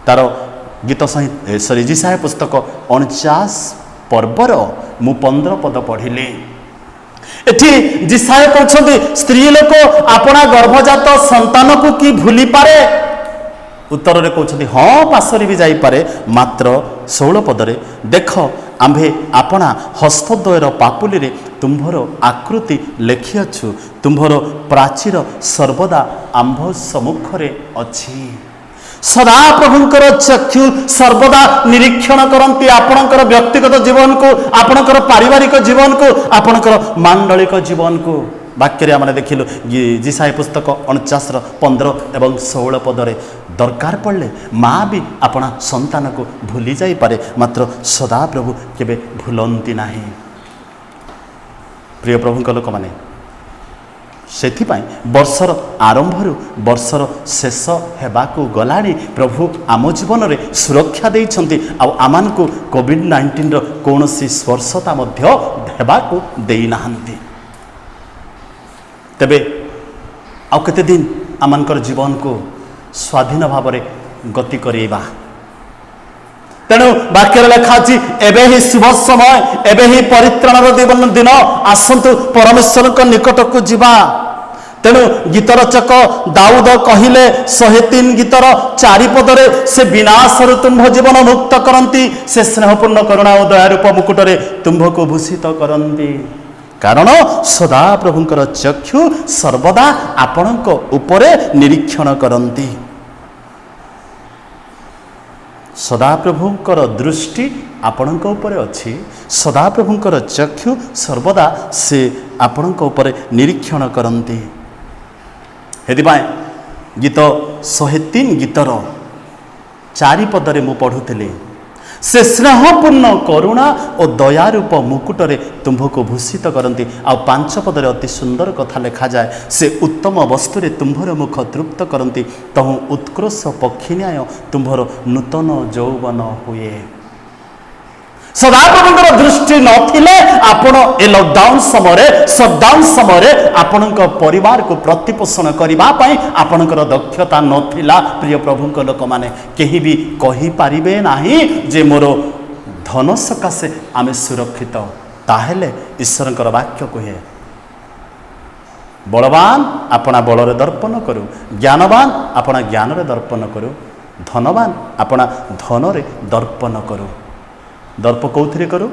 ତାର ଗୀତ ଯିଶାୟା ପୁସ୍ତକ 49 ପର୍ବର ମୁଁ 15 ପଦ ପଢ଼ିଲି। ଏଠି ଯିଶାୟା କହୁଛନ୍ତି ସ୍ତ୍ରୀ ଲୋକ ଆପଣା ଗର୍ଭଜାତ ସନ୍ତାନକୁ କି ଭୁଲିପାରେ? ଉତ୍ତରରେ କହୁଛନ୍ତି ହଁ, ପାଶୋରି ବି ଯାଇପାରେ। ମାତ୍ର 16 ପଦରେ ଦେଖ, ଆମ୍ଭେ ଆପଣା ହସ୍ତଦ୍ୱୟର ପାପୁଲିରେ ତୁମ୍ଭର ଆକୃତି ଲେଖିଅଛୁ, ତୁମ୍ଭର ପ୍ରାଚୀର ସର୍ବଦା ଆମ୍ଭ ସମ୍ମୁଖରେ ଅଛି। ସଦାପ୍ରଭୁଙ୍କର ଚକ୍ଷୁ ସର୍ବଦା ନିରୀକ୍ଷଣ କରନ୍ତି ଆପଣଙ୍କର ବ୍ୟକ୍ତିଗତ ଜୀବନକୁ, ଆପଣଙ୍କର ପାରିବାରିକ ଜୀବନକୁ, ଆପଣଙ୍କର ମାଣ୍ଡଳିକ ଜୀବନକୁ। ବାକ୍ୟରେ ଆମେ ଦେଖିଲୁ ଯିଶାୟା ପୁସ୍ତକ 49ର 15 ଏବଂ 16 ପଦରେ ଦରକାର ପଡ଼ିଲେ ମା ବି ଆପଣା ସନ୍ତାନକୁ ଭୁଲି ଯାଇପାରେ, ମାତ୍ର ସଦାପ୍ରଭୁ କେବେ ଭୁଲନ୍ତି ନାହିଁ। ପ୍ରିୟ ପ୍ରଭୁଙ୍କ ଲୋକମାନେ, ସେଥିପାଇଁ ବର୍ଷର ଆରମ୍ଭରୁ ବର୍ଷର ଶେଷ ହେବାକୁ ଗଲାଣି ପ୍ରଭୁ ଆମ ଜୀବନରେ ସୁରକ୍ଷା ଦେଇଛନ୍ତି, ଆଉ ଆମମାନଙ୍କୁ କୋଭିଡ୍-19ର କୌଣସି ସ୍ପର୍ଶତା ମଧ୍ୟ ହେବାକୁ ଦେଇନାହାନ୍ତି। ତେବେ ଆଉ କେତେ ଦିନ ଆମମାନଙ୍କର ଜୀବନକୁ ସ୍ୱାଧୀନ ଭାବରେ ଗତି କରିବା? ତେଣୁ ବାକ୍ୟରେ ଲେଖା ଅଛି ଏବେ ହିଁ ଶୁଭ ସମୟ, ଏବେ ହିଁ ପରିତ୍ରାଣର ଦିନ, ଆସନ୍ତୁ ପରମେଶ୍ୱରଙ୍କ ନିକଟକୁ ଯିବା। ତେଣୁ ଗୀତରଚକ ଦାଉଦ କହିଲେ 103 ଗୀତର 4 ପଦରେ ସେ ବିନାଶରୁ ତୁମ୍ଭ ଜୀବନ ମୁକ୍ତ କରନ୍ତି, ସେ ସ୍ନେହପୂର୍ଣ୍ଣ କରୁଣା ଓ ଦୟାରୂପ ମୁକୁଟରେ ତୁମ୍ଭକୁ ଭୂଷିତ କରନ୍ତି। କାରଣ ସଦାପ୍ରଭୁଙ୍କର ଚକ୍ଷୁ ସର୍ବଦା ଆପଣଙ୍କ ଉପରେ ନିରୀକ୍ଷଣ କରନ୍ତି। ସଦାପ୍ରଭୁଙ୍କର ଦୃଷ୍ଟି ଆପଣଙ୍କ ଉପରେ ଅଛି, ସଦାପ୍ରଭୁଙ୍କର ଚକ୍ଷୁ ସର୍ବଦା ସେ ଆପଣଙ୍କ ଉପରେ ନିରୀକ୍ଷଣ କରନ୍ତି। ସେଥିପାଇଁ ଗୀତ 103 ଗୀତର 4 ପଦରେ ମୁଁ ପଢ଼ୁଥିଲି, ସେ ସ୍ନେହପୂର୍ଣ୍ଣ କରୁଣା ଓ ଦୟାରୂପ ମୁକୁଟରେ ତୁମ୍ଭକୁ ଭୂଷିତ କରନ୍ତି। ଆଉ 5 ପଦରେ ଅତି ସୁନ୍ଦର କଥା ଲେଖାଯାଏ, ସେ ଉତ୍ତମ ବସ୍ତୁରେ ତୁମ୍ଭର ମୁଖ ତୃପ୍ତ କରନ୍ତି, ତହୁଁ ଉତ୍କୃଷ ପକ୍ଷୀ ନ୍ୟାୟ ତୁମ୍ଭର ନୂତନ ଯୌବନ ହୁଏ। ସଦାପ୍ରଭୁଙ୍କର ଦୃଷ୍ଟି ନଥିଲେ ଆପଣ ଏ ଲକଡାଉନ ସମୟରେ, ସଟ୍ଡାଉନ୍ ସମୟରେ ଆପଣଙ୍କ ପରିବାରକୁ ପ୍ରତିପୋଷଣ କରିବା ପାଇଁ ଆପଣଙ୍କର ଦକ୍ଷତା ନଥିଲା। ପ୍ରିୟ ପ୍ରଭୁଙ୍କ ଲୋକମାନେ, କେହି ବି କହିପାରିବେ ନାହିଁ ଯେ ମୋର ଧନ ସକାଶେ ଆମେ ସୁରକ୍ଷିତ। ତାହେଲେ ଈଶ୍ୱରଙ୍କର ବାକ୍ୟ କୁହେ, ବଳବାନ ଆପଣା ବଳରେ ଦର୍ପଣ କରୁ, ଜ୍ଞାନବାନ ଆପଣା ଜ୍ଞାନରେ ଦର୍ପଣ କରୁ, ଧନବାନ ଆପଣା ଧନରେ ଦର୍ପଣ କରୁ। ଦର୍ପ କେଉଁଥିରେ କରୁ?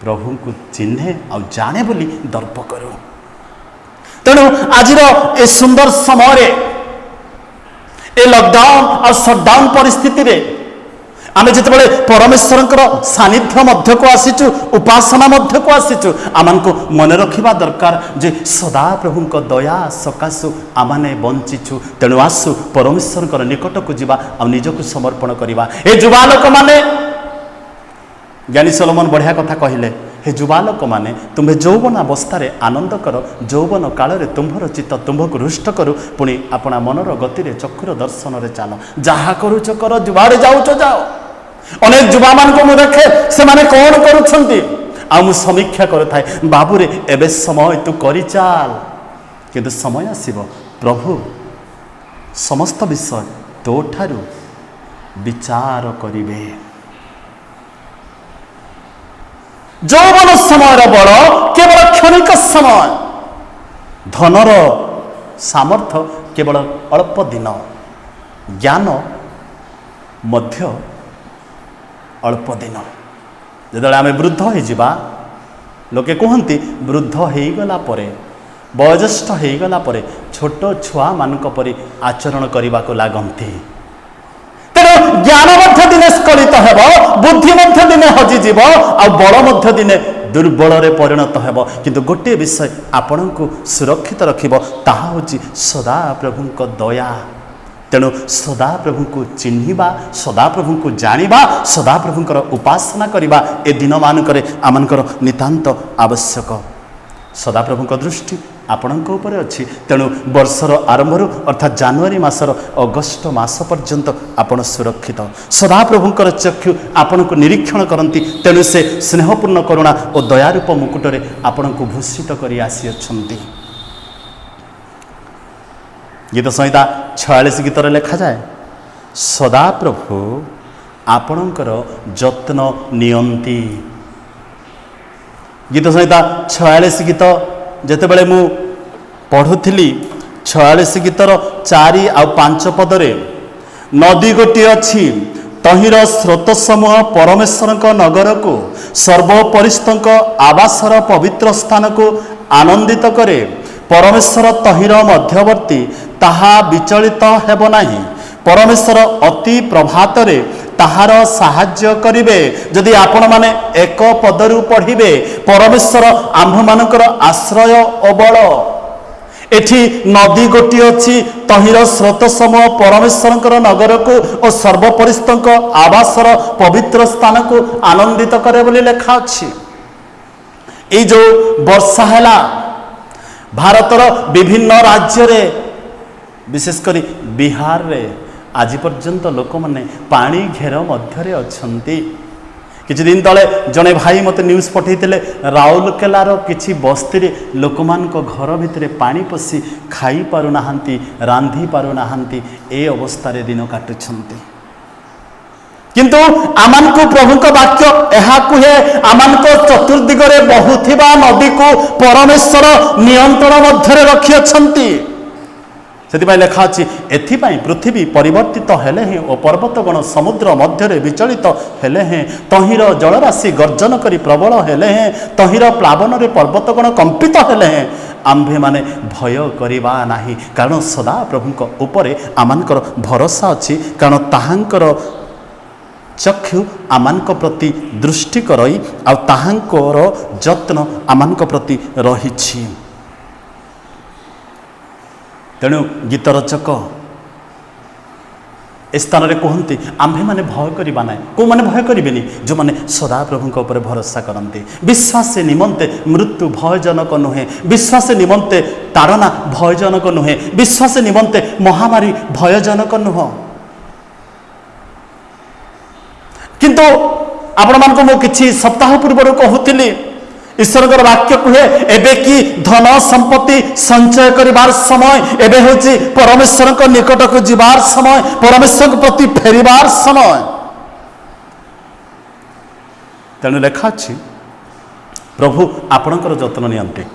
ପ୍ରଭୁଙ୍କୁ ଚିହ୍ନେ ଆଉ ଜାଣେ ବୋଲି ଦର୍ପ କରୁ। तेणु आज ए सुंदर समय ए लॉकडाउन और शटडाउन परिस्थिति रे आमे जितेबाला परमेश्वर सानिध्य मध्य को आसीचु उपासना मध्य को आसीचु आमको मन रखा दरकार जे सदा प्रभु दया सकाशु आमाने बंचीचु तेणु आसु परमेश्वर निकट को जीवा आ निजक समर्पण करवा। ए युवा लोक माने ज्ञानी सोलोमन बढ़िया कथा कहले हे युवा लोक माने तुम्हें यौवन अवस्था आनंद कर यौवन काल रे तुम्भर चित्त तुम्भक रुष्ट करू पुणी अपना मनर गति रे चक्षुर दर्शन रे चाल जहा करूच कर जुआड़े जाऊच जाओ। अनेक युवा मान को मु देखे से माने कौन करुछंती आ मु समीक्षा करथाय बाबू रे एबे समय तू करि चाल किंतु समय आसीबो प्रभु समस्त विषय तो ठारू विचार करिवे। यौवन समय बड़ केवल क्षणिक समय धनर सामर्थ्य केवल अल्प दिन ज्ञान मध्य अल्प दिन जो आम वृद्ध हो लोके कहती वृद्ध हो गला परे वयोज्येष्ठ हो गला परे छोट छुआ मानक परि आचरण करने को लागती तेणु ज्ञान मध्य दिने स्खलित हेब बुद्धि मध्य दिने हजिजीव आ बल मध्य दिने दुर्बल परिणत हेब किंतु गोटे विषय आपण को सुरक्षित रखिब ताहा होची सदा प्रभु दया। तेणु सदा प्रभु को चिन्हिबा सदा प्रभु को जानिबा सदा प्रभुंकर उपासना करिबा ए दिन मानकरे आमनकर नितांत आवश्यक। सदा प्रभुंकर दृष्टि आपणक उपरे अछि तेणु वर्षर आरंभर अर्थात जनवरी मासर अगस्ट मास पर्यंत आपण सुरक्षित। सदा प्रभुंकर चक्षु आपण को निरीक्षण करती तेणु से स्नेहपूर्ण करुणा और दयारूप मुकुटरे आपण को भूषित करी आसी अछंती। गीत संहिता 46 गीतर लिखा जाए सदा प्रभु आपणकर जत्न नियंती। गीत संहिता 46 गीत जेतेबेले मु पढ़ुली 46 गीतर 4 और 5 पदरे नदी गोटी अच्छी तहिर स्रोत समूह परमेश्वर नगर को सर्वपरिस्थ आवासर पवित्र स्थान को आनंदित करे परमेश्वर तहिर मध्यवर्ती ताहा विचलित हेब नाही परमेश्वर अति प्रभात रे ताहार साहाय्य करिवे। जदि आपण माने एक पदरु पढ़िबे परमेश्वर आम्भ मानकर आश्रय ओ बल एठी नदी गोटी अछि तहिर स्रोत समूह परमेश्वर नगर को और सर्वपरिस्थ आवासर पवित्र स्थान को आनंदित करे बोली लेखा अछि। ए जो वर्षा हैला भारतर विभिन्न राज्य रे विशेषकर बिहार रे आज पर्यंत लोक मैंने पानी घेर मध्य अच्छी। किछि दिन तले जड़े भाई मत न्यूज पठेइथिले राउरकेलार किछि बस्ती रे लोक मान को घर भितरे पानी पसी खाई पारु नाहांती रांधी पारु नाहांती ए अवस्था रे दिन काटुछंती। किंतु आमान को प्रभु का वाक्य यह कहे आमान को चतुर्दिगरे बहुथिबा नदी को परमेश्वर नियंत्रण मध्य रखी अछंती। से लेखा अच्छी एथिपाई पृथ्वी परिवर्तित हेले हैं और पर्वतगण समुद्र मध्य विचलित हेले हैं तहिर जलराशि गर्जन करी प्रबल हेले हैं तहिर प्लावन रे पर्वतगण कंपित हेले हैं आम्भे माने भय करिबा नाही कारण सदा प्रभु उपरे आमानकर भरोसा अच्छी कारण ताहांकर चक्षु आमानक प्रति दृष्टि करई आ ताहांकर जत्न आमानक प्रति रहिछि। तेणु गीत रचक ए स्थान में कहते आम्भे मैंने भय करवा ना कौ मैंने भय करेनि जो मैंने सदा प्रभु ऊपर भरोसा करते विश्वास निमंते मृत्यु भयजनक नुहे विश्वास निमंते ताड़ना भयजनक नुहे विश्वास निमंते महामारी भयजनक नुह किंतु आपण मानक मु किछि सप्ताह पूर्व कहूली ईश्वर वाक्य कहे एबे कि धन संपत्ति संचय करिबार समय एबे होची परमेश्वर को निकट को जीवार समय परमेश्वर के प्रति फेरिबार समय। तेणु लेखा अच्छी प्रभु आपणकर जत्न नियंती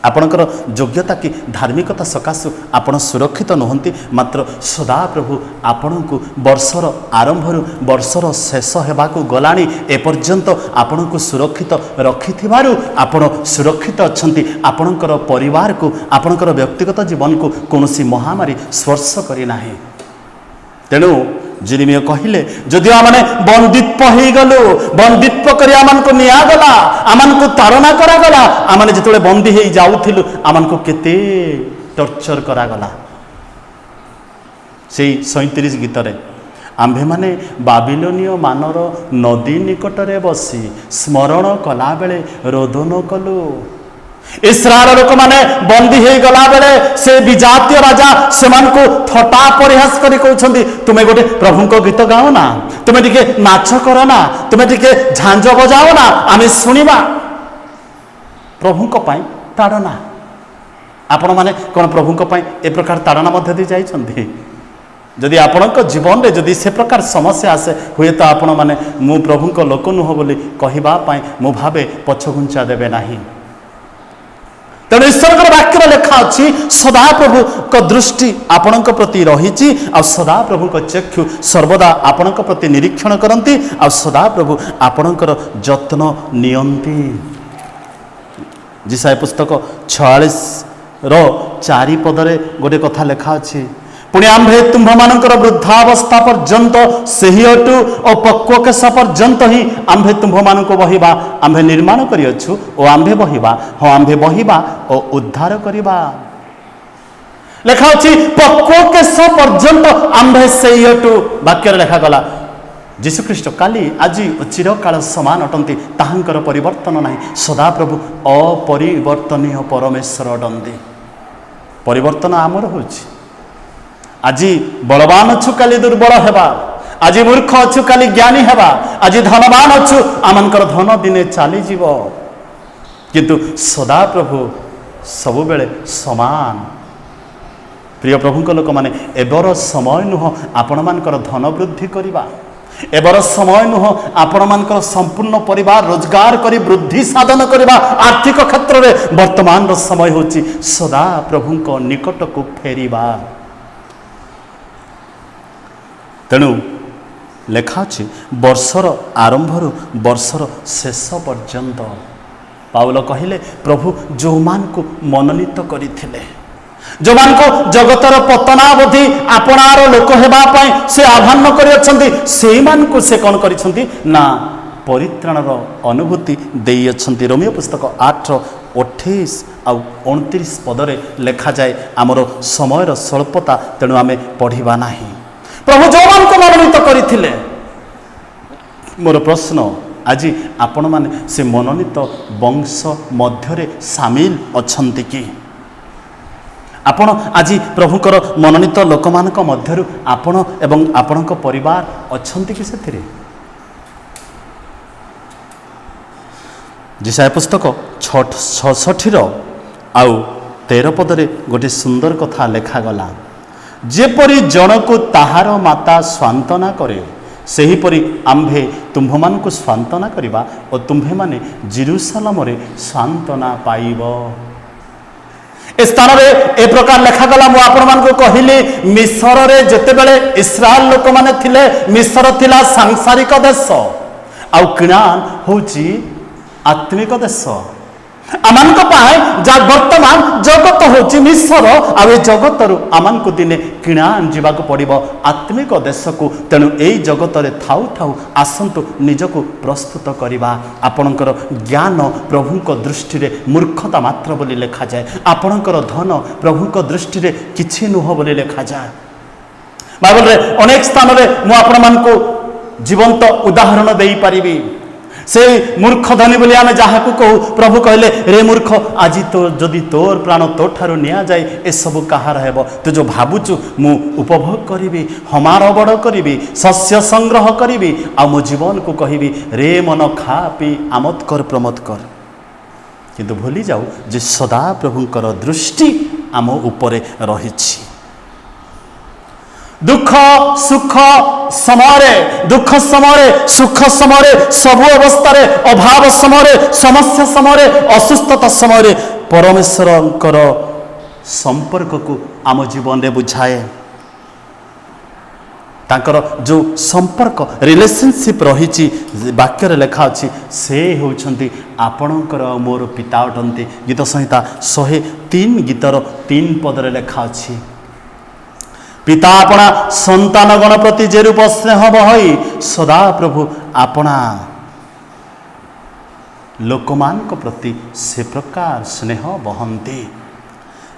आपणकर योग्यता कि धार्मिकता सकाशु आपण सुरक्षित नुहंती मात्र सदाप्रभु आपण को वर्षर आरंभर वर्षर शेष हेबाकू गलाणी एपर्यंत आपण को सुरक्षित रखिथिबारु आपण सुरक्षित अछंती आपणकर परिवार को आपणकर व्यक्तिगत जीवन को कोनोसी महामारी स्पर्श करी नाही। तेणु जिरिमिया कहले जदि आमने बंदित्व हो गलु बंदित्व करी आमन को नियागला आमन को ताड़ना करागला आमने जिते बंदी हो जाऊथिलु आमन को केते टर्चर करागला। से 37 गीतरे आम्भे माने बाबिलोनिय मानर नदी निकटरे बसी स्मरण कला बेले रोदन कलु। इस्राएल लोक माने बंदी हो गला बेले से विजातीय राजा से थटा परिहास करी कहउछंती तुमे गोटे प्रभु को गीत गाओ ना तुमे टिके नाच करो ना तुमे टिके झांझ बजाओ ना आमे सुनिबा प्रभु को पाई ताड़ना। आपण माने कोन प्रभु को पाई ए प्रकार ताड़ना मध्य दी जाइछंती जदि आपणक जीवन रे जदि से प्रकार समस्या आसे हुए तो आपण माने मु प्रभु को लोक नुह बोली कहिबा पाई मु भाबे पछगुंचा देबे नाही। तेणु ईश्वर वाक्य लेखा अच्छी सदाप्रभु को दृष्टि आपण प्रति रही आ सदाप्रभु को चक्षु सर्वदा आपण प्रति निरीक्षण करती आ सदाप्रभु आपणकर जत्न नियंती। जिसाय पुस्तक 46 रो 4 पदरे गोटे कथा लेखा अच्छी पुणी आम्भे तुम्भ मानकर वृद्धावस्था पर्यंत सही अटु और पक्व केश पर्यंत ही आम्भे तुम्भ मानक बहिबा आम्भे निर्माण करियछु और आम्भे बहिबा हाँ आम्भे बहिबा और उद्धार करिबा लेखा अछि पक्व केश पर्यंत आम्भे सही अटु वाक्य लेखा गला। जीशु ख्रीष्ट काली आज चिरकाल समान अटंती ताहांकर परिवर्तन नाही सदाप्रभु अपरिवर्तनीय परमेश्वर अटंती। परिवर्तन आमर होछि आज बलवान अच्छु काली दुर्बल हेबा आज मूर्ख अच्छु काली ज्ञानी हेबा आज धनवान अच्छु आमनकर धन दिने चली जीव किंतु सदा प्रभु सबु बेले समान। प्रिय प्रभु लोक माने एबर समय नुह आपण मानकर धन वृद्धि करिबा एबर समय नुह आपण मानकर संपूर्ण परिवार रोजगार करी वृद्धि साधन करिबा आर्थिक क्षेत्र में वर्तमान समय होची सदा प्रभु को निकट को फेरिबा। तेणु लेखा अछि वर्षर आरंभर वर्षर शेष पर्यंत पाउल कहिले प्रभु जो मान को मनोनीत करिथिले जो मान को जगतर पतनावधि आपणार लोक हेबा पई से आह्वान करि अछंती सेही मान को से कोन करिसंती ना परित्राणर अनुभूति देई अछंती। रोमियो पुस्तक 8:28 आ 29 पदरे लेखा जाए आमर समयर स्वल्पता तेणु आमे पढ़िबा नाही। प्रभु जो मान को मनोनीत करथिले मोर प्रश्न आज आपण माने से मनोनीत वंश मध्यरे सामिल अछंती कि आपण आज प्रभुकर मनोनीत लोक मानक मध्यरु आपण एवं आपणक परिवार अछंती कि सेथिरे। जिसाय पुस्तक 66 आउ 13 पदरे गोटे सुंदर कथा लेखा गला जेपरी जनकु ताहार माता स्वांतना करे सेहीपरि आम्भे तुम्भ मानकु स्वांतना करिबा और तुम्भे माने जेरुसालेम रे स्वांतना पाइब। ए स्थान रे ए प्रकार लेखा गला मु आपण मान को कहिली मिस्र रे जते बेले इस्राएल लोक माने थिले मिस्र थिला सांसारिक देश आउ किनान होची आत्मिक देश आमान को पाए जा वर्तमान जगत होची मिस्र आ जगत रु आमान को दिने किणान जीवाक पड़िबो आत्मिक देश को। तेणु एई जगत रे थाउ थाउ आसंतु निजको प्रस्तुत करिबा। आपणकर ज्ञान प्रभु को दृष्टि रे मूर्खता मात्र बोली लेखा जाए आपणकर धन प्रभु को दृष्टि रे किछि नुह बोली लेखा जाए। बाइबल रे अनेक स्थान रे मु आपण मान को जीवंत उदाहरण देई परिबी। से मूर्ख धनी बोली आमे जहाँ को कहू प्रभु कहले रे मूर्ख आज तो जदि तोर प्राण तो ठारू निया जाए ए सब कहार हेब तू जो भावुचु मु उपभोग करी हमार बड़ करी शस्य संग्रह करी आ मो जीवन को कहि रे मन खा पी आमोद कर प्रमोद कर किंतु भूली जाऊ जे सदा प्रभुंकर दृष्टि आम उपरे रहिछि। दुख सुख समय दुख समय सुख समय सबु अवस्था अभाव समय समस्या समय असुस्थता समय परमेश्वरंकर संपर्क को आम जीवन में बुझाए तांकर जो संपर्क रिलेशनशिप रही वाक्य लेखा अच्छी से होती आपणकर मोर पिता अटंती गीत संहिता 103 गीतर 3 पदरे लेखा अच्छी पिता आपणा संतानगण प्रति जे रूप स्नेह बहई सदा प्रभु आपणा लोकमान प्रति से प्रकार स्नेह बहंती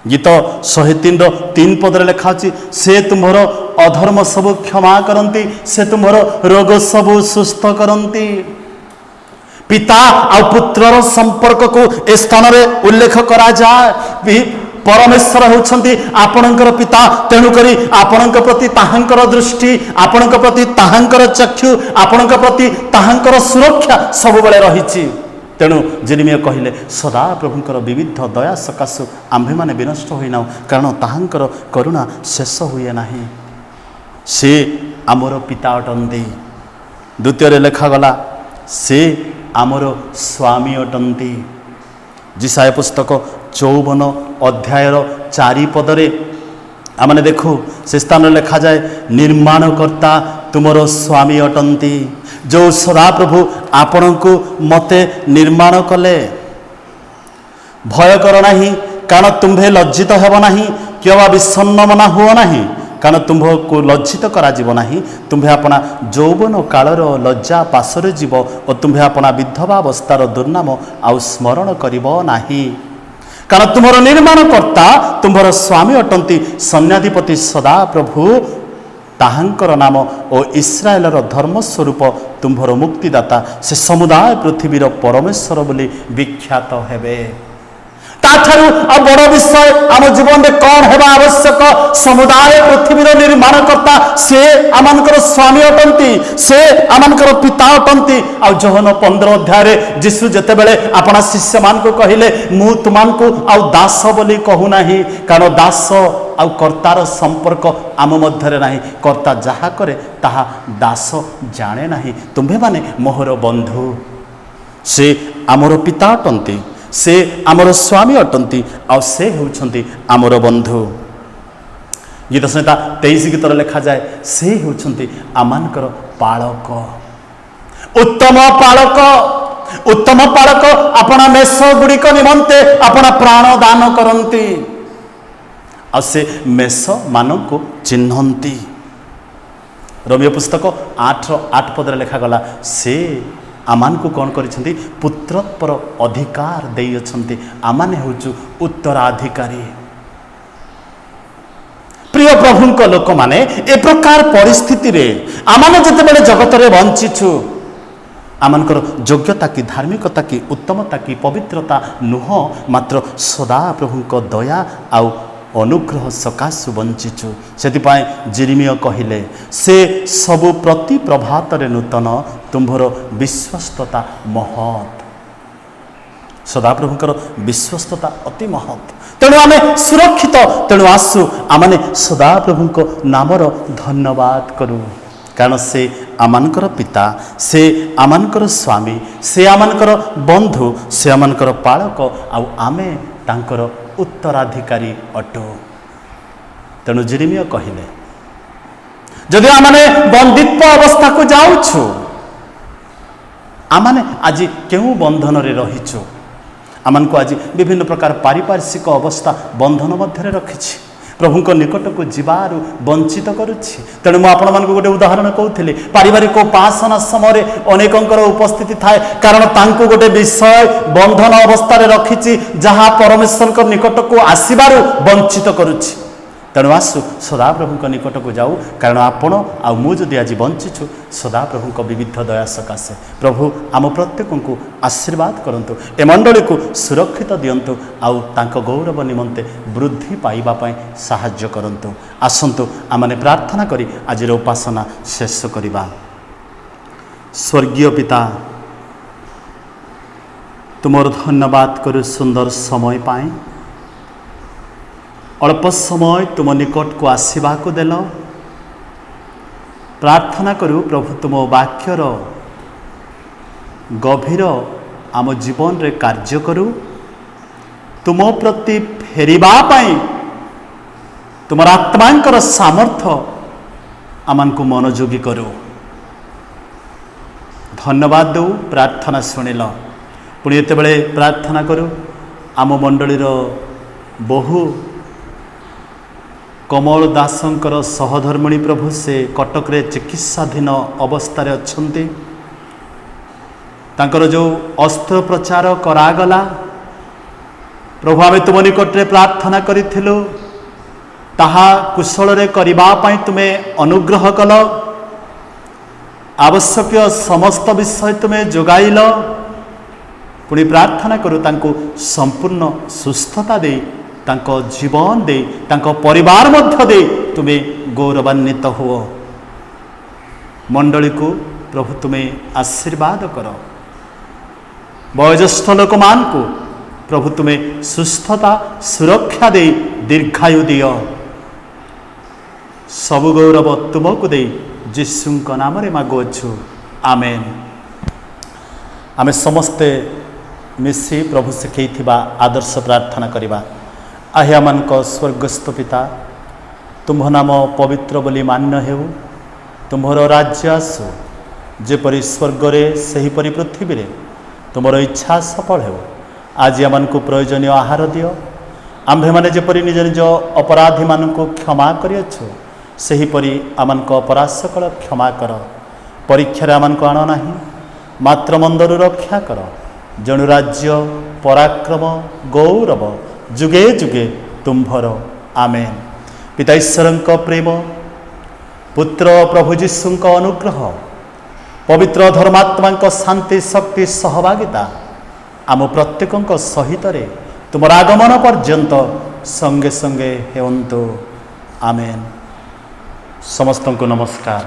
गीत 103 3 पदरे लेखा अच्छी से तुम्हार अधर्म सबु क्षमा करती से तुम्हार रोग सबु सुस्थ करती पिता आ पुत्रर संपर्क को ए स्थान में उल्लेख करा जाए परमेश्वर होउछंती आपणकर पिता तेणुकरी आपणक प्रति ताहांकर दृष्टि आपणक प्रति ताहांकर चक्षु आपणक प्रति ताहांकर सुरक्षा सब बेले रहिछि तेणु जेरेमिया कहिले सदा प्रभुंकर विविध दया सकाशु आम्भे माने विनष्ट होई नाउ कारण ताहांकर करुणा शेष हुए नाही से आमर पिता अटंती द्वितीय लेखा गला से आमर स्वामी अटंती जिसाय पुस्तक 54 अध्यायर 4 पदरे आमने देखो से स्थान लिखा जाए निर्माणकर्ता तुमर स्वामी अटंती जो सदा प्रभु आपण को मते निर्माण कले भय कर नाही कारण तुम्भे लज्जित हेब नाही किंवा विषन्न मना हुआ नाही कारण तुम्भ को लज्जित करा जीव नाही तुम्भे अपना यौवन कालर लज्जा पाशरे जीव और तुम्भे अपना विधवा अवस्थार दुर्नाम आउ स्मरण करिब नाही कारण तुम्हार निर्माणकर्ता तुम्हार स्वामी अटंती सैन्याधिपति सदा प्रभु ताहांकर नाम और इस्राएलर धर्मस्वरूप तुम्हार मुक्तिदाता से समुदाय पृथ्वीर परमेश्वर बोली विख्यात हेबे ताठारु बड़ विषय आम जीवन में कौन हेबा आवश्यक समुदाय पृथ्वीर निर्माणकर्ता से आमनकर स्वामी अटंती से आमनकर पिता अटंती आ जोहन 15 अध्याय जीशु जेते बेले अपना शिष्य मान को कहिले मु तुमान को आ दास बोली कहू नाही कारण दास आ कर्तार संपर्क आम मध्य नाही कर्ता जहा करे ताहा दास जाने नाही तुम्भे माने मोहर बंधु से आमर पिता अटंती से आमर स्वामी अटंती आ से होउछंती आमर बंधु गीत संहिता 23 गीतर लिखा जाए से होउछंती आमानकर पालक उत्तम पालक अपना मेष गुड़िक निमंते अपना प्राण दान करती आ से मेष मान को चिन्हती रोमियो पुस्तक 8 पदरे लिखा गला से आमान को कौन करिसेंती पुत्रत्वर अधिकार देई अछंती आमाने होचु उत्तराधिकारी प्रिय प्रभुंक लोक माने ए प्रकार परिस्थिति रे आमाने जते बेले जगत रे बंचिछु आमानकर योग्यता की धार्मिकता की उत्तमता की पवित्रता नुह मात्र सदा प्रभुंक दया आउ अनुग्रह सकाशु बंचिछु सेतिपाई जेरेमिया कहिले से सबु प्रति प्रभात रे नूतन तुम्भर विश्वस्तता महत् सदा प्रभुंकर विश्वस्तता अति महत् तेणु आमे सुरक्षित तेणु आसु आमाने सदा प्रभुंक नामर धन्यवाद करू कारण से आमानकर पिता से आमानकर स्वामी से आमानकर बंधु से आमानकर पालक आउ आमे तांकर उत्तराधिकारी अटो तेणु जेरेमिया कहिले जदि आमाने बंदित्व अवस्था को जाउछु आमाने आज केउ बंधन रे रहिछु आमान को आज विभिन्न प्रकार पारिपार्श्विक अवस्था बंधन मध्य रखिछि प्रभुंक निकट को जीवार वंचित करुछि तेणु मु आपण मानक गोटे उदाहरण कहूली पारिवारिक उपासना समय अनेकंकर उपस्थिति थाए कारण तांको गोटे विषय बंधन अवस्था रखिछि जहाँ परमेश्वर निकट को आसबार वंचित करुछि तेणु आसु सदा प्रभुंक निकट को जाऊ कारण आपण आ मु जदि आज बंचिछु सदा प्रभुंक विविध दया सकाशे प्रभु आम प्रत्येक को आशीर्वाद करंतु ए मंडली को सुरक्षित दियंतु आउ तांको गौरव निमंते वृद्धि पाइबा पई सहाय्य करंतु आसंतु आमने प्रार्थना करी आज उपासना शेष करिबा स्वर्गीय पिता तुमर धन्यवाद करू सुंदर समय पाए अल्प समय तुम निकट को आसवा को देल प्रार्थना करू प्रभु तुम वाक्यर गभीर आम जीवन रे कार्य करू तुम प्रति फेरिबा पाई तुम आत्मांकर सामर्थ्य आमको मनोयोगी करू। धन्यवाद दो प्रार्थना शुणिल पुणी एत बड़े प्रार्थना करू आम मंडलीर बहु कमल दासंकर सहधर्मिणी प्रभु से कटक रे चिकित्साधीन अवस्था अच्छे तांकर जो अस्त्रोपचार करागला प्रभु आमे तुम निकट रे प्रार्थना करिथिलु ताहा कुशल रे करिबा पई तुमे अनुग्रह कल आवश्यक समस्त विषय तुम्हें जोगाइल पुणी प्रार्थना करू तांको संपूर्ण सुस्थता दे तांको जीवन दे तांको परिवार मध्य दे तुम्हें गौरवान्वित हो मंडली को प्रभु तुम्हें आशीर्वाद कर वयोज्येष्ठ लोक मान को प्रभु तुम्हें सुस्थता सुरक्षा दे दीर्घायु दियो सब गौरव तुमको दे जीशु नाम रे मागुछु आमेन। आमे समस्ते मिसी प्रभु शिखैथिबा आदर्श प्रार्थना करिबा। आह्या मानक स्वर्गस्थ पिता तुम्ह नाम पवित्र बोली मान्य हेउ तुम्हर राज्य आसु जेपरि स्वर्ग रे सेहीपरि पृथ्वी रे तुमर इच्छा सफल हेउ। आज आमको प्रयोजनीय आहार दियो आम्भे माने जेपरि निज निज अपराधी मानको क्षमा करियछु सेहीपरि आमको अपराध सकल क्षमा कर परीक्षा आमको आण नाही मात्र मंदरु रक्षा कर जणु राज्य पराक्रम गौरव जुगे जुगे तुम्भर आमेन। पिता ईश्वरଙ୍କ प्रेम पुत्र प्रभु जीशुଙ୍କ अनुग्रह पवित्र धर्मात्माଙ୍କ शांति शक्ति सहभागिता आम प्रत्येकଙ୍କ सहित रे तुमर आगमन पर्यंत संगे संगे हेउंतु आमेन। समस्त को नमस्कार।